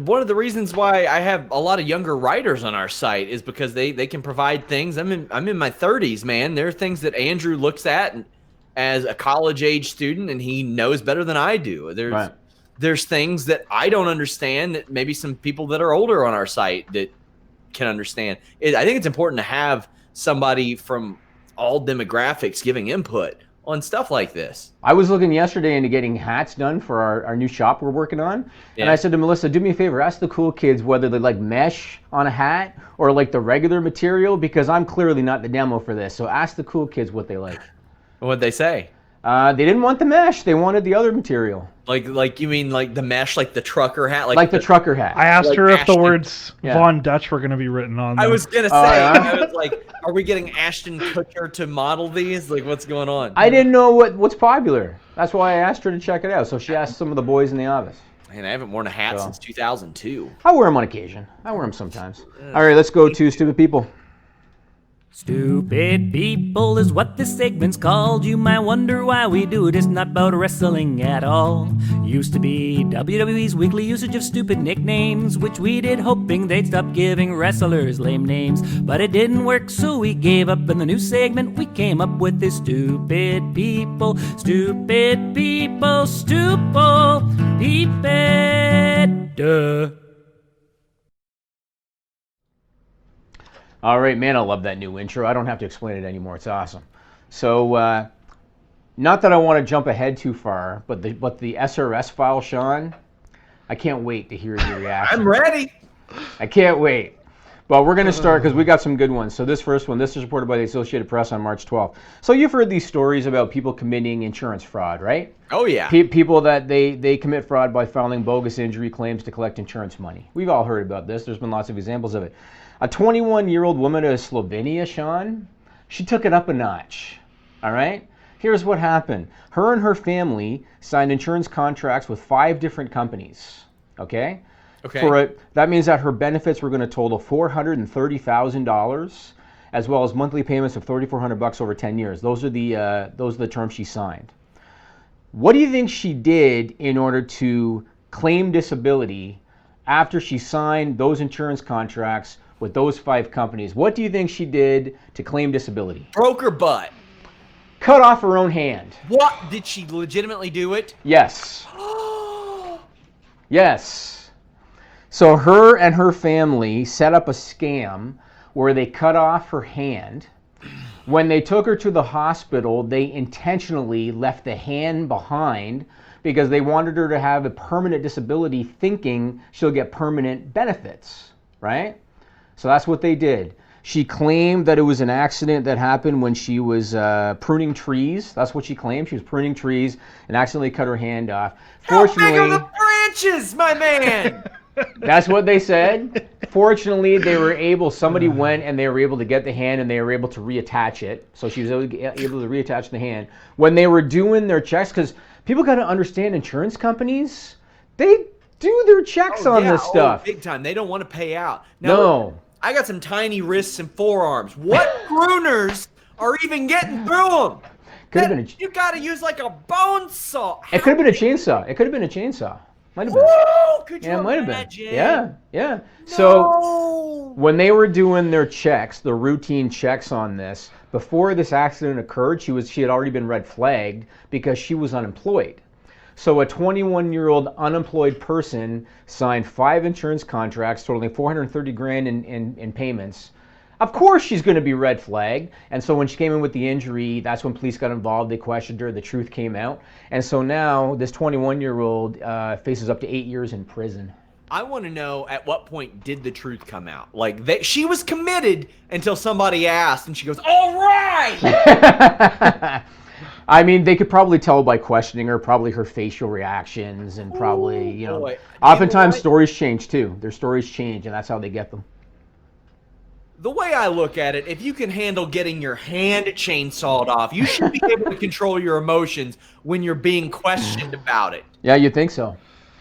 One of the reasons why I have a lot of younger writers on our site is because they can provide things. I'm in my 30s, man. There are things that Andrew looks at as a college-age student, and he knows better than I do. There's things that I don't understand that maybe some people that are older on our site that can understand. I think it's important to have somebody from all demographics giving input on stuff like this. I was looking yesterday into getting hats done for our new shop we're working on. And I said to Melissa, do me a favor, ask the cool kids whether they like mesh on a hat or like the regular material, because I'm clearly not the demo for this. So ask the cool kids what they like. What'd they say? They didn't want the mesh. They wanted the other material. Like you mean like the mesh, like the trucker hat? Like the trucker hat. I asked her if the words Yeah. Von Dutch were going to be written on them. I was going to say, I was like, are we getting Ashton Kutcher to model these? Like, what's going on? I didn't know what's popular. That's why I asked her to check it out. So she asked some of the boys in the office. Man, I haven't worn a hat since 2002. I wear them on occasion. I wear them sometimes. All right, let's go to Stupid People. Stupid people is what this segment's called. You might wonder why we do it. It's not about wrestling at all. Used to be WWE's weekly usage of stupid nicknames, which we did hoping they'd stop giving wrestlers lame names. But it didn't work, so we gave up. In the new segment we came up with is stupid people. Stupid people. Stupid people. Duh. All right, man, I love that new intro. I don't have to explain it anymore. It's awesome. So, not that I want to jump ahead too far, but the SRS file, Sean, I can't wait to hear your reaction. I'm ready. I can't wait. But we're going to start because we got some good ones. So this first one, this is reported by the Associated Press on March 12th. So you've heard these stories about people committing insurance fraud, right? Oh, yeah. People that they commit fraud by filing bogus injury claims to collect insurance money. We've all heard about this. There's been lots of examples of it. A 21-year-old woman out of Slovenia, Sean, she took it up a notch, all right? Here's what happened. Her and her family signed insurance contracts with 5 different companies, okay? Okay. That means that her benefits were going to total $430,000, as well as monthly payments of $3,400 over 10 years. Those are the terms she signed. What do you think she did in order to claim disability after she signed those insurance contracts with those 5 companies? What do you think she did to claim disability? Broke her butt. Cut off her own hand. What? Did she legitimately do it? Yes. Yes. So her and her family set up a scam where they cut off her hand. When they took her to the hospital, they intentionally left the hand behind because they wanted her to have a permanent disability, thinking she'll get permanent benefits, right? So that's what they did. She claimed that it was an accident that happened when she was pruning trees. That's what she claimed. She was pruning trees and accidentally cut her hand off. How big are the branches, my man? That's what they said. Fortunately, somebody went and they were able to get the hand and they were able to reattach it. So she was able to reattach the hand. When they were doing their checks, because people got to understand insurance companies, they do their checks on this stuff. Big time. They don't want to pay out. Now, no. I got some tiny wrists and forearms. What crooners are even getting through them? You got to use like a bone saw. It could have been a chainsaw. It could have been a chainsaw. Might have been. Whoa, could you it might have imagine? been. Yeah, yeah. No. So when they were doing their checks, the routine checks on this, before this accident occurred, she had already been red flagged because she was unemployed. So a 21-year-old unemployed person signed 5 insurance contracts totaling $430,000 in payments. Of course she's going to be red flagged. And so when she came in with the injury, that's when police got involved. They questioned her. The truth came out. And so now this 21-year-old faces up to 8 years in prison. I want to know, at what point did the truth come out? Like, she was committed until somebody asked, and she goes, all right! I mean, they could probably tell by questioning her, probably her facial reactions, and probably, oftentimes stories change too. Their stories change, and that's how they get them. The way I look at it, if you can handle getting your hand chainsawed off, you should be able to control your emotions when you're being questioned about it. Yeah, you think so.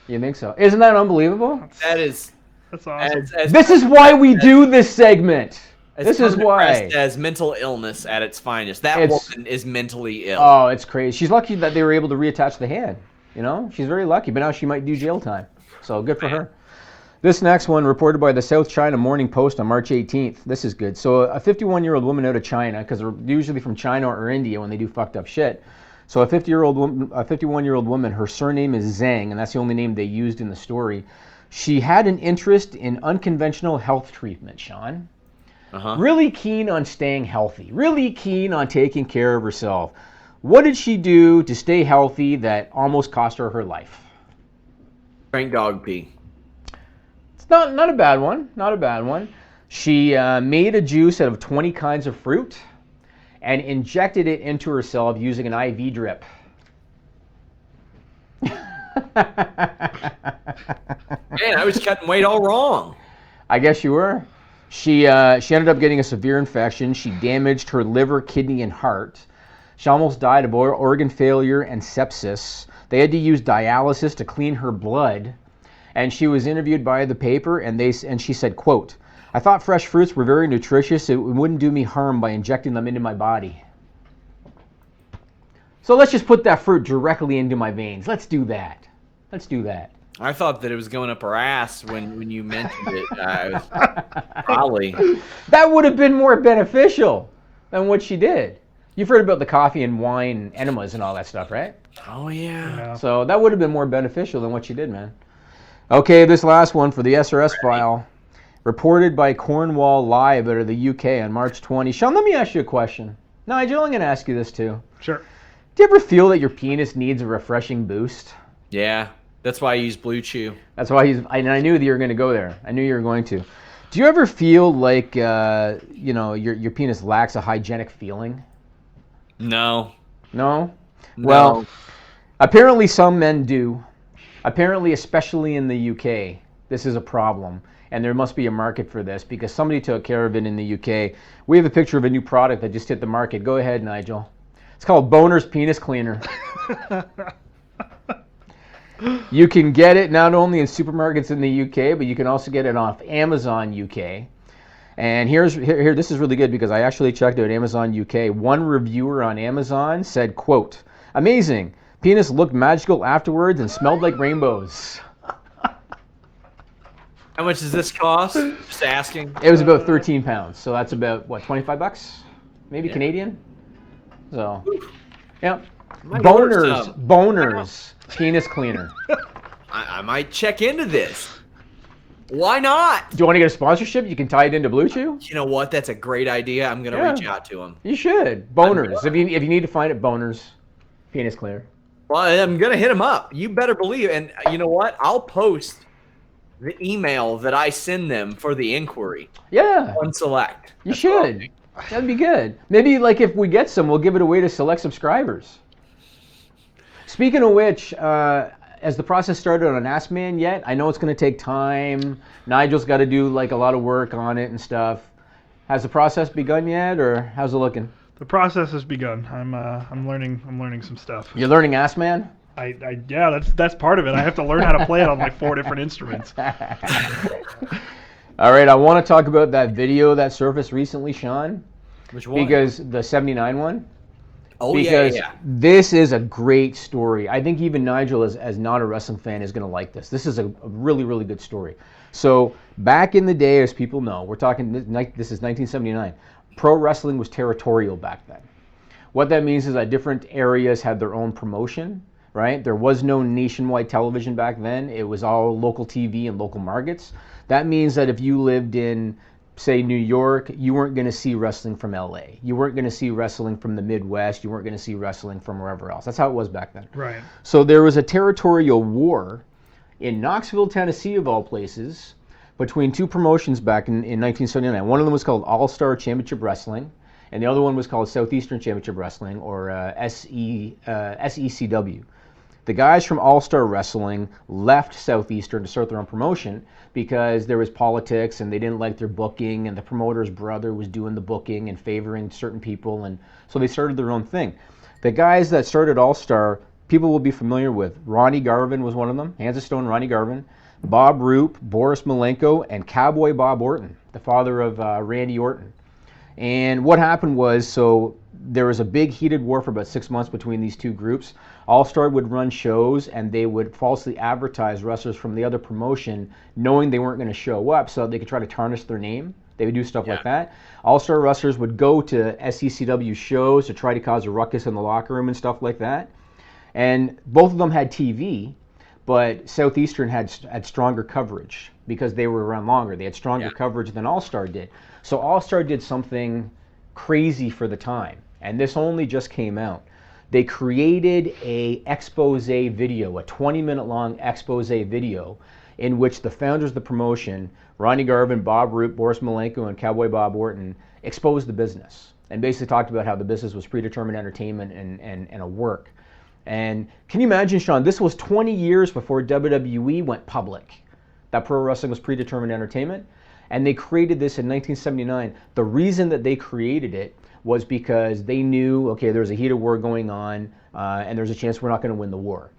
You think so. Isn't that unbelievable? That's awesome. This is why we do this segment. This is why. As mental illness at its finest. That woman is mentally ill. Oh, it's crazy. She's lucky that they were able to reattach the hand. You know, she's very lucky. But now she might do jail time. So good for her. This next one, reported by the South China Morning Post on March 18th. This is good. So a 51-year-old woman out of China, because they're usually from China or India when they do fucked up shit. So a 51-year-old woman, her surname is Zhang, and that's the only name they used in the story. She had an interest in unconventional health treatment, Sean. Really keen on staying healthy. Really keen on taking care of herself. What did she do to stay healthy that almost cost her her life? Drank dog pee. Not a bad one. Not a bad one. She made a juice out of 20 kinds of fruit and injected it into herself using an IV drip. Man, I was cutting weight all wrong. I guess you were. She ended up getting a severe infection. She damaged her liver, kidney, and heart. She almost died of organ failure and sepsis. They had to use dialysis to clean her blood. And she was interviewed by the paper, and she said, quote, I thought fresh fruits were very nutritious. It wouldn't do me harm by injecting them into my body. So let's just put that fruit directly into my veins. Let's do that. Let's do that. I thought that it was going up her ass when you mentioned it. Probably. That would have been more beneficial than what she did. You've heard about the coffee and wine enemas and all that stuff, right? Oh, yeah. So that would have been more beneficial than what she did, man. Okay, this last one for the SRS file. Reported by Cornwall Live out of the UK on March 20. Sean, let me ask you a question. Nigel, I'm going to ask you this too. Sure. Do you ever feel that your penis needs a refreshing boost? Yeah, that's why I use Blue Chew. That's why I knew that you were going to go there. I knew you were going to. Do you ever feel like, your penis lacks a hygienic feeling? No. No? Well, apparently some men do. Apparently, especially in the UK, this is a problem. And there must be a market for this because somebody took care of it in the UK. We have a picture of a new product that just hit the market. Go ahead, Nigel. It's called Boner's Penis Cleaner. You can get it not only in supermarkets in the UK, but you can also get it off Amazon UK. And here, this is really good because I actually checked out Amazon UK. One reviewer on Amazon said, quote, "Amazing. Penis looked magical afterwards and smelled like rainbows." How much does this cost? Just asking. It was about 13 pounds. So that's about, what, 25 bucks? Maybe Canadian? So, yeah. Boners, penis cleaner. I might check into this. Why not? Do you want to get a sponsorship? You can tie it into Blue Chew. You know what? That's a great idea. I'm going to reach out to him. You should. Boners. If you need to find it, Boners, penis cleaner. Well, I'm going to hit him up. You better believe. And you know what? I'll post the email that I send them for the inquiry. Yeah. On Select. You should. That'd be good. Maybe like if we get some, we'll give it away to select subscribers. Speaking of which, has the process started on Ask Man yet? I know it's going to take time. Nigel's got to do like a lot of work on it and stuff. Has the process begun yet, or how's it looking? The process has begun. I'm learning some stuff. You're learning Ask Man? Yeah, that's part of it. I have to learn how to play it on like 4 different instruments. All right, I want to talk about that video that surfaced recently, Sean. Which one? Because the 79 one. Oh, because yeah. This is a great story. I think even Nigel, as not a wrestling fan, is going to like this. This is a really, really good story. So back in the day, as people know, we're talking, this is 1979. Pro wrestling was territorial back then. What that means is that different areas had their own promotion, right? There was no nationwide television back then. It was all local TV and local markets. That means that if you lived in, say, New York, you weren't going to see wrestling from LA. You weren't going to see wrestling from the Midwest. You weren't going to see wrestling from wherever else. That's how it was back then. Right. So there was a territorial war in Knoxville, Tennessee, of all places, between two promotions back in 1979. One of them was called All-Star Championship Wrestling, and the other one was called Southeastern Championship Wrestling, or SECW. The guys from All-Star Wrestling left Southeastern to start their own promotion because there was politics and they didn't like their booking, and the promoter's brother was doing the booking and favoring certain people, and so they started their own thing. The guys that started All-Star, people will be familiar with. Ronnie Garvin was one of them, Hands of Stone Ronnie Garvin, Bob Roop, Boris Malenko, and Cowboy Bob Orton, the father of Randy Orton. And what happened was, so there was a big heated war for about 6 months between these two groups. All-Star would run shows and they would falsely advertise wrestlers from the other promotion, knowing they weren't going to show up so they could try to tarnish their name. They would do stuff like that. All-Star wrestlers would go to SECW shows to try to cause a ruckus in the locker room and stuff like that. And both of them had TV, but Southeastern had stronger coverage because they were around longer. They had stronger coverage than All-Star did. So All-Star did something crazy for the time, and this only just came out. They created a expose video, a 20-minute long expose video, in which the founders of the promotion, Ronnie Garvin, Bob Roop, Boris Malenko, and Cowboy Bob Orton, exposed the business and basically talked about how the business was predetermined entertainment and a work. And can you imagine, Sean, this was 20 years before WWE went public, that pro wrestling was predetermined entertainment. And they created this in 1979. The reason that they created it was because they knew, okay, there's a heated war going on, and there's a chance we're not going to win the war.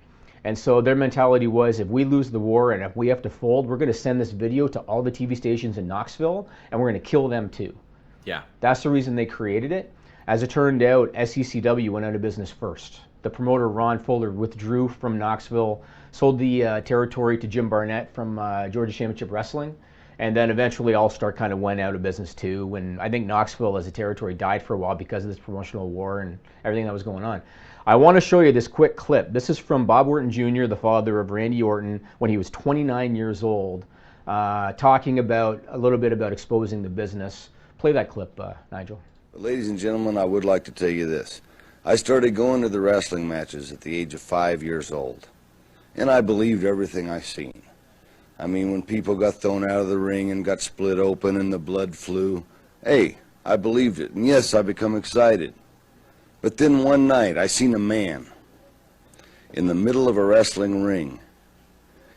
And so their mentality was, if we lose the war and if we have to fold, we're going to send this video to all the TV stations in Knoxville, and we're going to kill them too. Yeah. That's the reason they created it. As it turned out, SCCW went out of business first. The promoter, Ron Fuller, withdrew from Knoxville, sold the territory to Jim Barnett from Georgia Championship Wrestling, and then eventually All Star kind of went out of business too. And I think Knoxville as a territory died for a while because of this promotional war and everything that was going on. I want to show you this quick clip. This is from Bob Orton Jr., the father of Randy Orton, when he was 29 years old, talking about a little bit about exposing the business. Play that clip, Nigel. Ladies and gentlemen, I would like to tell you this. I started going to the wrestling matches at the age of 5 years old, and I believed everything I seen. I mean, when people got thrown out of the ring and got split open and the blood flew, hey, I believed it, and yes, I become excited. But then one night, I seen a man in the middle of a wrestling ring,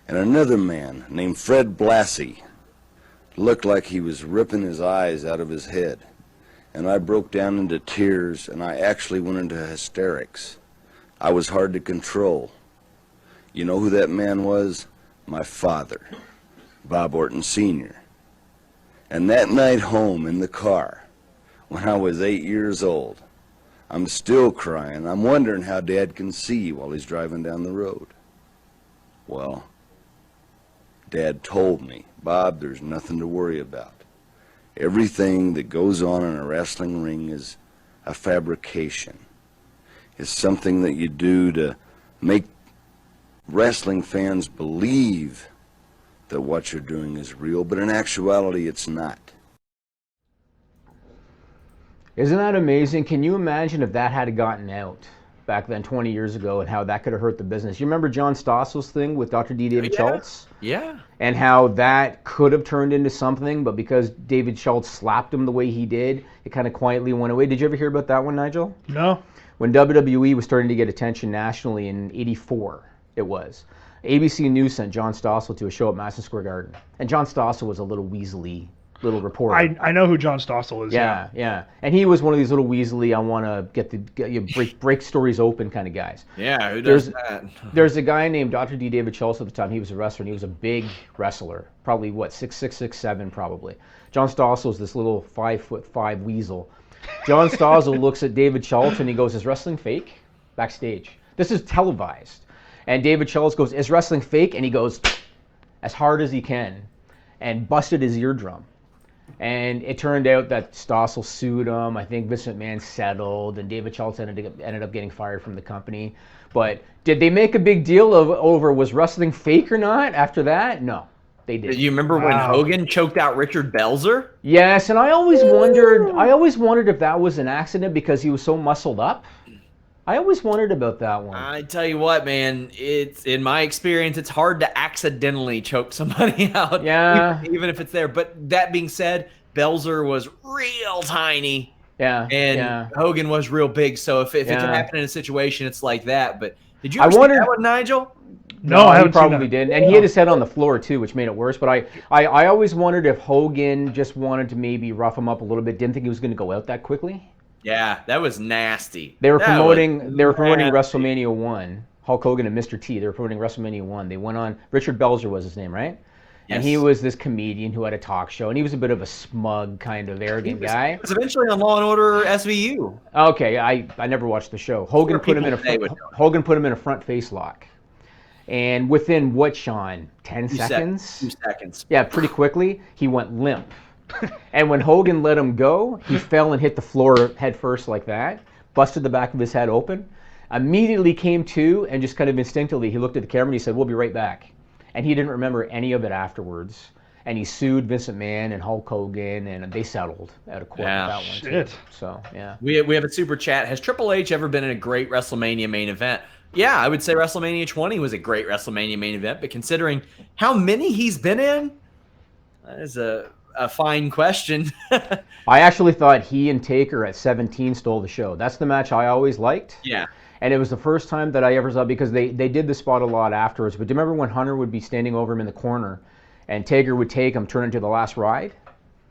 and another man named Fred Blassie looked like he was ripping his eyes out of his head. And I broke down into tears, and I actually went into hysterics. I was hard to control. You know who that man was? My father, Bob Orton Sr. And that night home in the car, when I was 8 years old, I'm still crying. I'm wondering how Dad can see while he's driving down the road. Well, Dad told me, Bob, there's nothing to worry about. Everything that goes on in a wrestling ring is a fabrication. It's something that you do to make wrestling fans believe that what you're doing is real, but in actuality, it's not. Isn't that amazing? Can you imagine if that had gotten out back then 20 years ago and how that could have hurt the business? You remember John Stossel's thing with Dr. D. David Schultz? Yeah. And how that could have turned into something, but because David Schultz slapped him the way he did, it kind of quietly went away. Did you ever hear about that one, Nigel? No. When WWE was starting to get attention nationally in '84, it was. ABC News sent John Stossel to a show at Madison Square Garden. And John Stossel was a little weaselly little reporter. I know who John Stossel is. Yeah. And he was one of these little weaselly, I want to break stories open kind of guys. Yeah, who does that? There's a guy named Dr. D. David Schultz at the time. He was a wrestler, and he was a big wrestler. Probably, 6'6", 6'7", probably. John Stossel is this little 5'5" weasel. John Stossel looks at David Schultz, and he goes, is wrestling fake? Backstage. This is televised. And David Schultz goes, is wrestling fake? And he goes as hard as he can and busted his eardrum. And it turned out that Stossel sued him. I think Vince McMahon settled, and David Schultz ended up getting fired from the company. But did they make a big deal over was wrestling fake or not after that? No, they didn't. Do you remember when Hogan choked out Richard Belzer? Yes, and I always wondered if that was an accident because he was so muscled up. I always wondered about that one. I tell you what, man, it's in my experience, it's hard to accidentally choke somebody out. Yeah. Even if it's there. But that being said, Belzer was real tiny. Yeah. And Hogan was real big. So if it can happen in a situation, it's like that. But did you ever see that one, Nigel? No, I he probably didn't. And he had his head on the floor too, which made it worse. But I always wondered if Hogan just wanted to maybe rough him up a little bit, didn't think he was going to go out that quickly. Yeah, that was nasty. They were promoting WrestleMania 1. Hulk Hogan and Mr. T. They were promoting WrestleMania 1. They went on. Richard Belzer was his name, right? Yes. And he was this comedian who had a talk show, and he was a bit of a smug, kind of arrogant guy. He was eventually on Law and Order SVU. Okay, I never watched the show. Hogan put him in a front face lock, and within what, Sean? 10 seconds? 2 seconds. Yeah, pretty quickly he went limp. And when Hogan let him go, he fell and hit the floor head first like that, busted the back of his head open, immediately came to, and just kind of instinctively he looked at the camera and he said, "We'll be right back." And he didn't remember any of it afterwards. And he sued Vince McMahon and Hulk Hogan, and they settled out of court with that one too. So, yeah. We have a super chat. Has Triple H ever been in a great WrestleMania main event? Yeah, I would say WrestleMania 20 was a great WrestleMania main event, but considering how many he's been in, that is a fine question. I actually thought he and Taker at 17 stole the show. That's the match I always liked. Yeah. And it was the first time that I ever saw, because they did the spot a lot afterwards. But do you remember when Hunter would be standing over him in the corner and Taker would take him, turn into the last ride?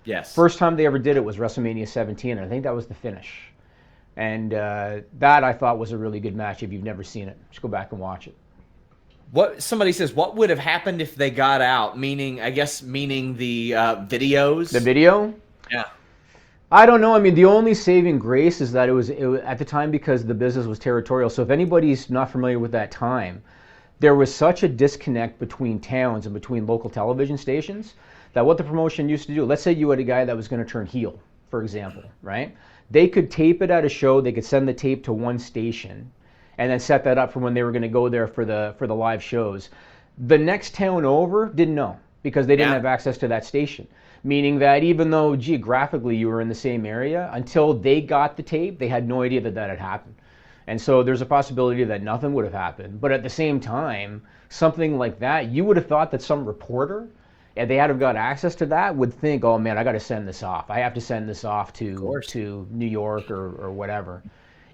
Yes. First time they ever did it was WrestleMania 17, and I think that was the finish. And that I thought was a really good match. If you've never seen it, just go back and watch it. somebody says, what would have happened if they got out? Meaning the videos. The video? Yeah. I don't know. I mean, the only saving grace is that it was at the time, because the business was territorial. So if anybody's not familiar with that time, there was such a disconnect between towns and between local television stations that what the promotion used to do, let's say you had a guy that was going to turn heel, for example, right? They could tape it at a show. They could send the tape to one station and then set that up for when they were going to go there for the live shows. The next town over didn't know because they didn't have access to that station. Meaning that even though geographically you were in the same area, until they got the tape, they had no idea that had happened. And so there's a possibility that nothing would have happened. But at the same time, something like that, you would have thought that some reporter, if they had have got access to that, would think, oh man, I got to send this off. I have to send this off to New York or whatever.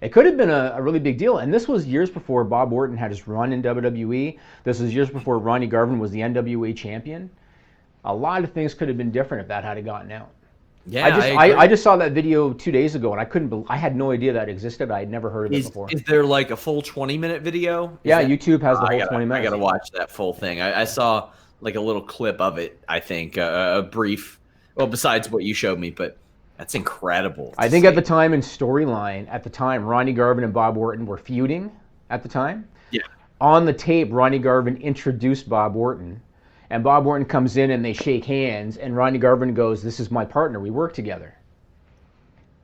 It could have been a really big deal. And this was years before Bob Orton had his run in WWE. This was years before Ronnie Garvin was the NWA champion. A lot of things could have been different if that had gotten out. Yeah, I just saw that video 2 days ago, and I had no idea that existed. I had never heard of it before. Is there like a full 20-minute video? YouTube has the whole 20 minutes. I got to watch that full thing. I saw like a little clip of it, I think, a brief, well, besides what you showed me, but that's incredible. I think at the time in storyline, Ronnie Garvin and Bob Orton were feuding at the time. Yeah. On the tape, Ronnie Garvin introduced Bob Orton. And Bob Orton comes in and they shake hands, and Ronnie Garvin goes, "This is my partner. We work together."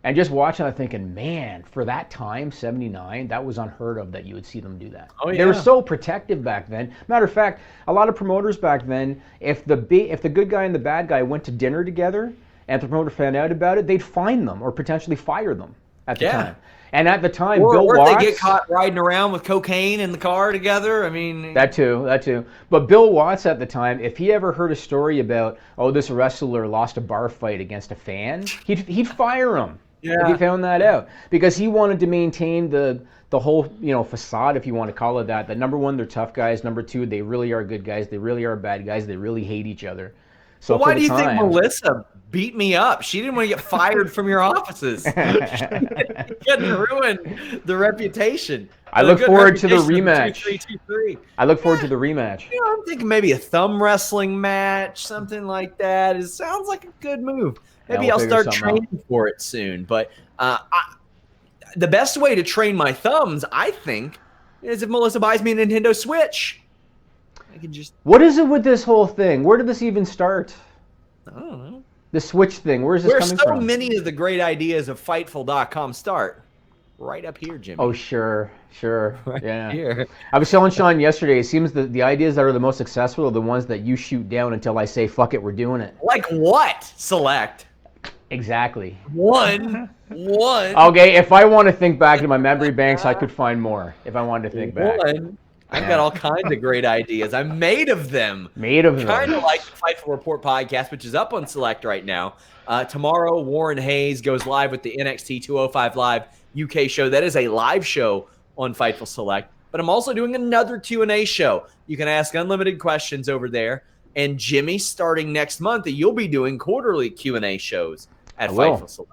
And just watching, I'm thinking, man, for that time, 79, that was unheard of that you would see them do that. Oh, yeah. They were so protective back then. Matter of fact, a lot of promoters back then, if the good guy and the bad guy went to dinner together and the promoter found out about it, they'd fine them or potentially fire them at the time. And at the time, Bill Watts... Or they get caught riding around with cocaine in the car together. I mean... That too. But Bill Watts at the time, if he ever heard a story about, this wrestler lost a bar fight against a fan, he'd fire him if he found that out. Because he wanted to maintain the whole facade, if you want to call it that. That number one, they're tough guys. Number two, they really are good guys. They really are bad guys. They really hate each other. So why do you think Melissa beat me up? She didn't want to get fired from your offices. She couldn't ruin the reputation. I look forward to the rematch. 2-3-2-3. I look forward to the rematch. I'm thinking maybe a thumb wrestling match, something like that. It sounds like a good move. Maybe I'll start training for it soon. But the best way to train my thumbs, I think, is if Melissa buys me a Nintendo Switch. I can just... What is it with this whole thing? Where did this even start? I don't know. The Switch thing. Where is this coming from? Where so many of the great ideas of Fightful.com start? Right up here, Jimmy. Oh, sure. Right here. I was telling Sean yesterday, it seems that the ideas that are the most successful are the ones that you shoot down until I say, fuck it, we're doing it. Like what? Select. Exactly. One. Okay, if I want to think back to my memory banks, I could find more if I wanted to think back. I've got all kinds of great ideas. I'm made of them. Kind of like the Fightful Report podcast, which is up on Select right now. Tomorrow, Warren Hayes goes live with the NXT 205 Live UK show. That is a live show on Fightful Select. But I'm also doing another Q&A show. You can ask unlimited questions over there. And Jimmy, starting next month, you'll be doing quarterly Q&A shows at Fightful Select.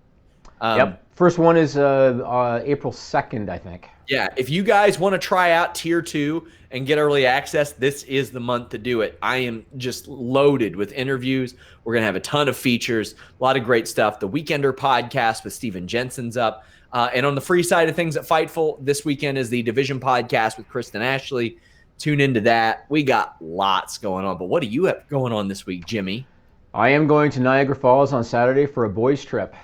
Yep. First one is April 2nd, I think. Yeah, if you guys want to try out Tier 2 and get early access, this is the month to do it. I am just loaded with interviews. We're going to have a ton of features, a lot of great stuff. The Weekender podcast with Steven Jensen's up. And on the free side of things at Fightful, this weekend is the Division podcast with Kristen Ashley. Tune into that. We got lots going on. But what do you have going on this week, Jimmy? I am going to Niagara Falls on Saturday for a boys' trip.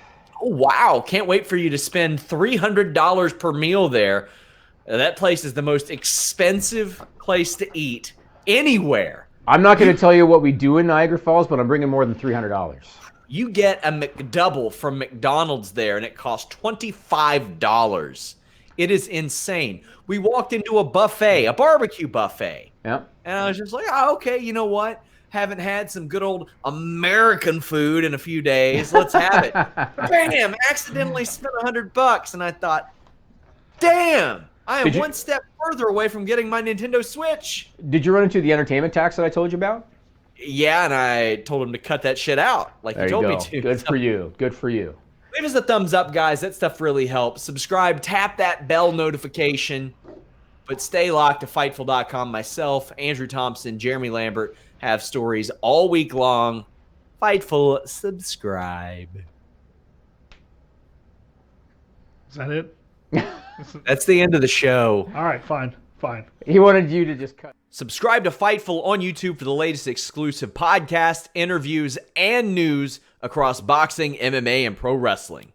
Oh, wow. Can't wait for you to spend $300 per meal there. That place is the most expensive place to eat anywhere. I'm not going to tell you what we do in Niagara Falls, but I'm bringing more than $300. You get a McDouble from McDonald's there, and it costs $25. It is insane. We walked into a buffet, a barbecue buffet. Yeah. And I was just like, oh, okay, you know what? Haven't had some good old American food in a few days. Let's have it. Bam! Accidentally spent $100, and I thought, damn, I am one step further away from getting my Nintendo Switch. Did you run into the entertainment tax that I told you about? Yeah, and I told him to cut that shit out, like he told me to. Good for you. Good for you. Leave us a thumbs up, guys. That stuff really helps. Subscribe, tap that bell notification. But stay locked to Fightful.com. Myself, Andrew Thompson, Jeremy Lambert have stories all week long. Fightful, subscribe. Is that it? That's the end of the show. All right, fine. He wanted you to just cut. Subscribe to Fightful on YouTube for the latest exclusive podcasts, interviews, and news across boxing, MMA, and pro wrestling.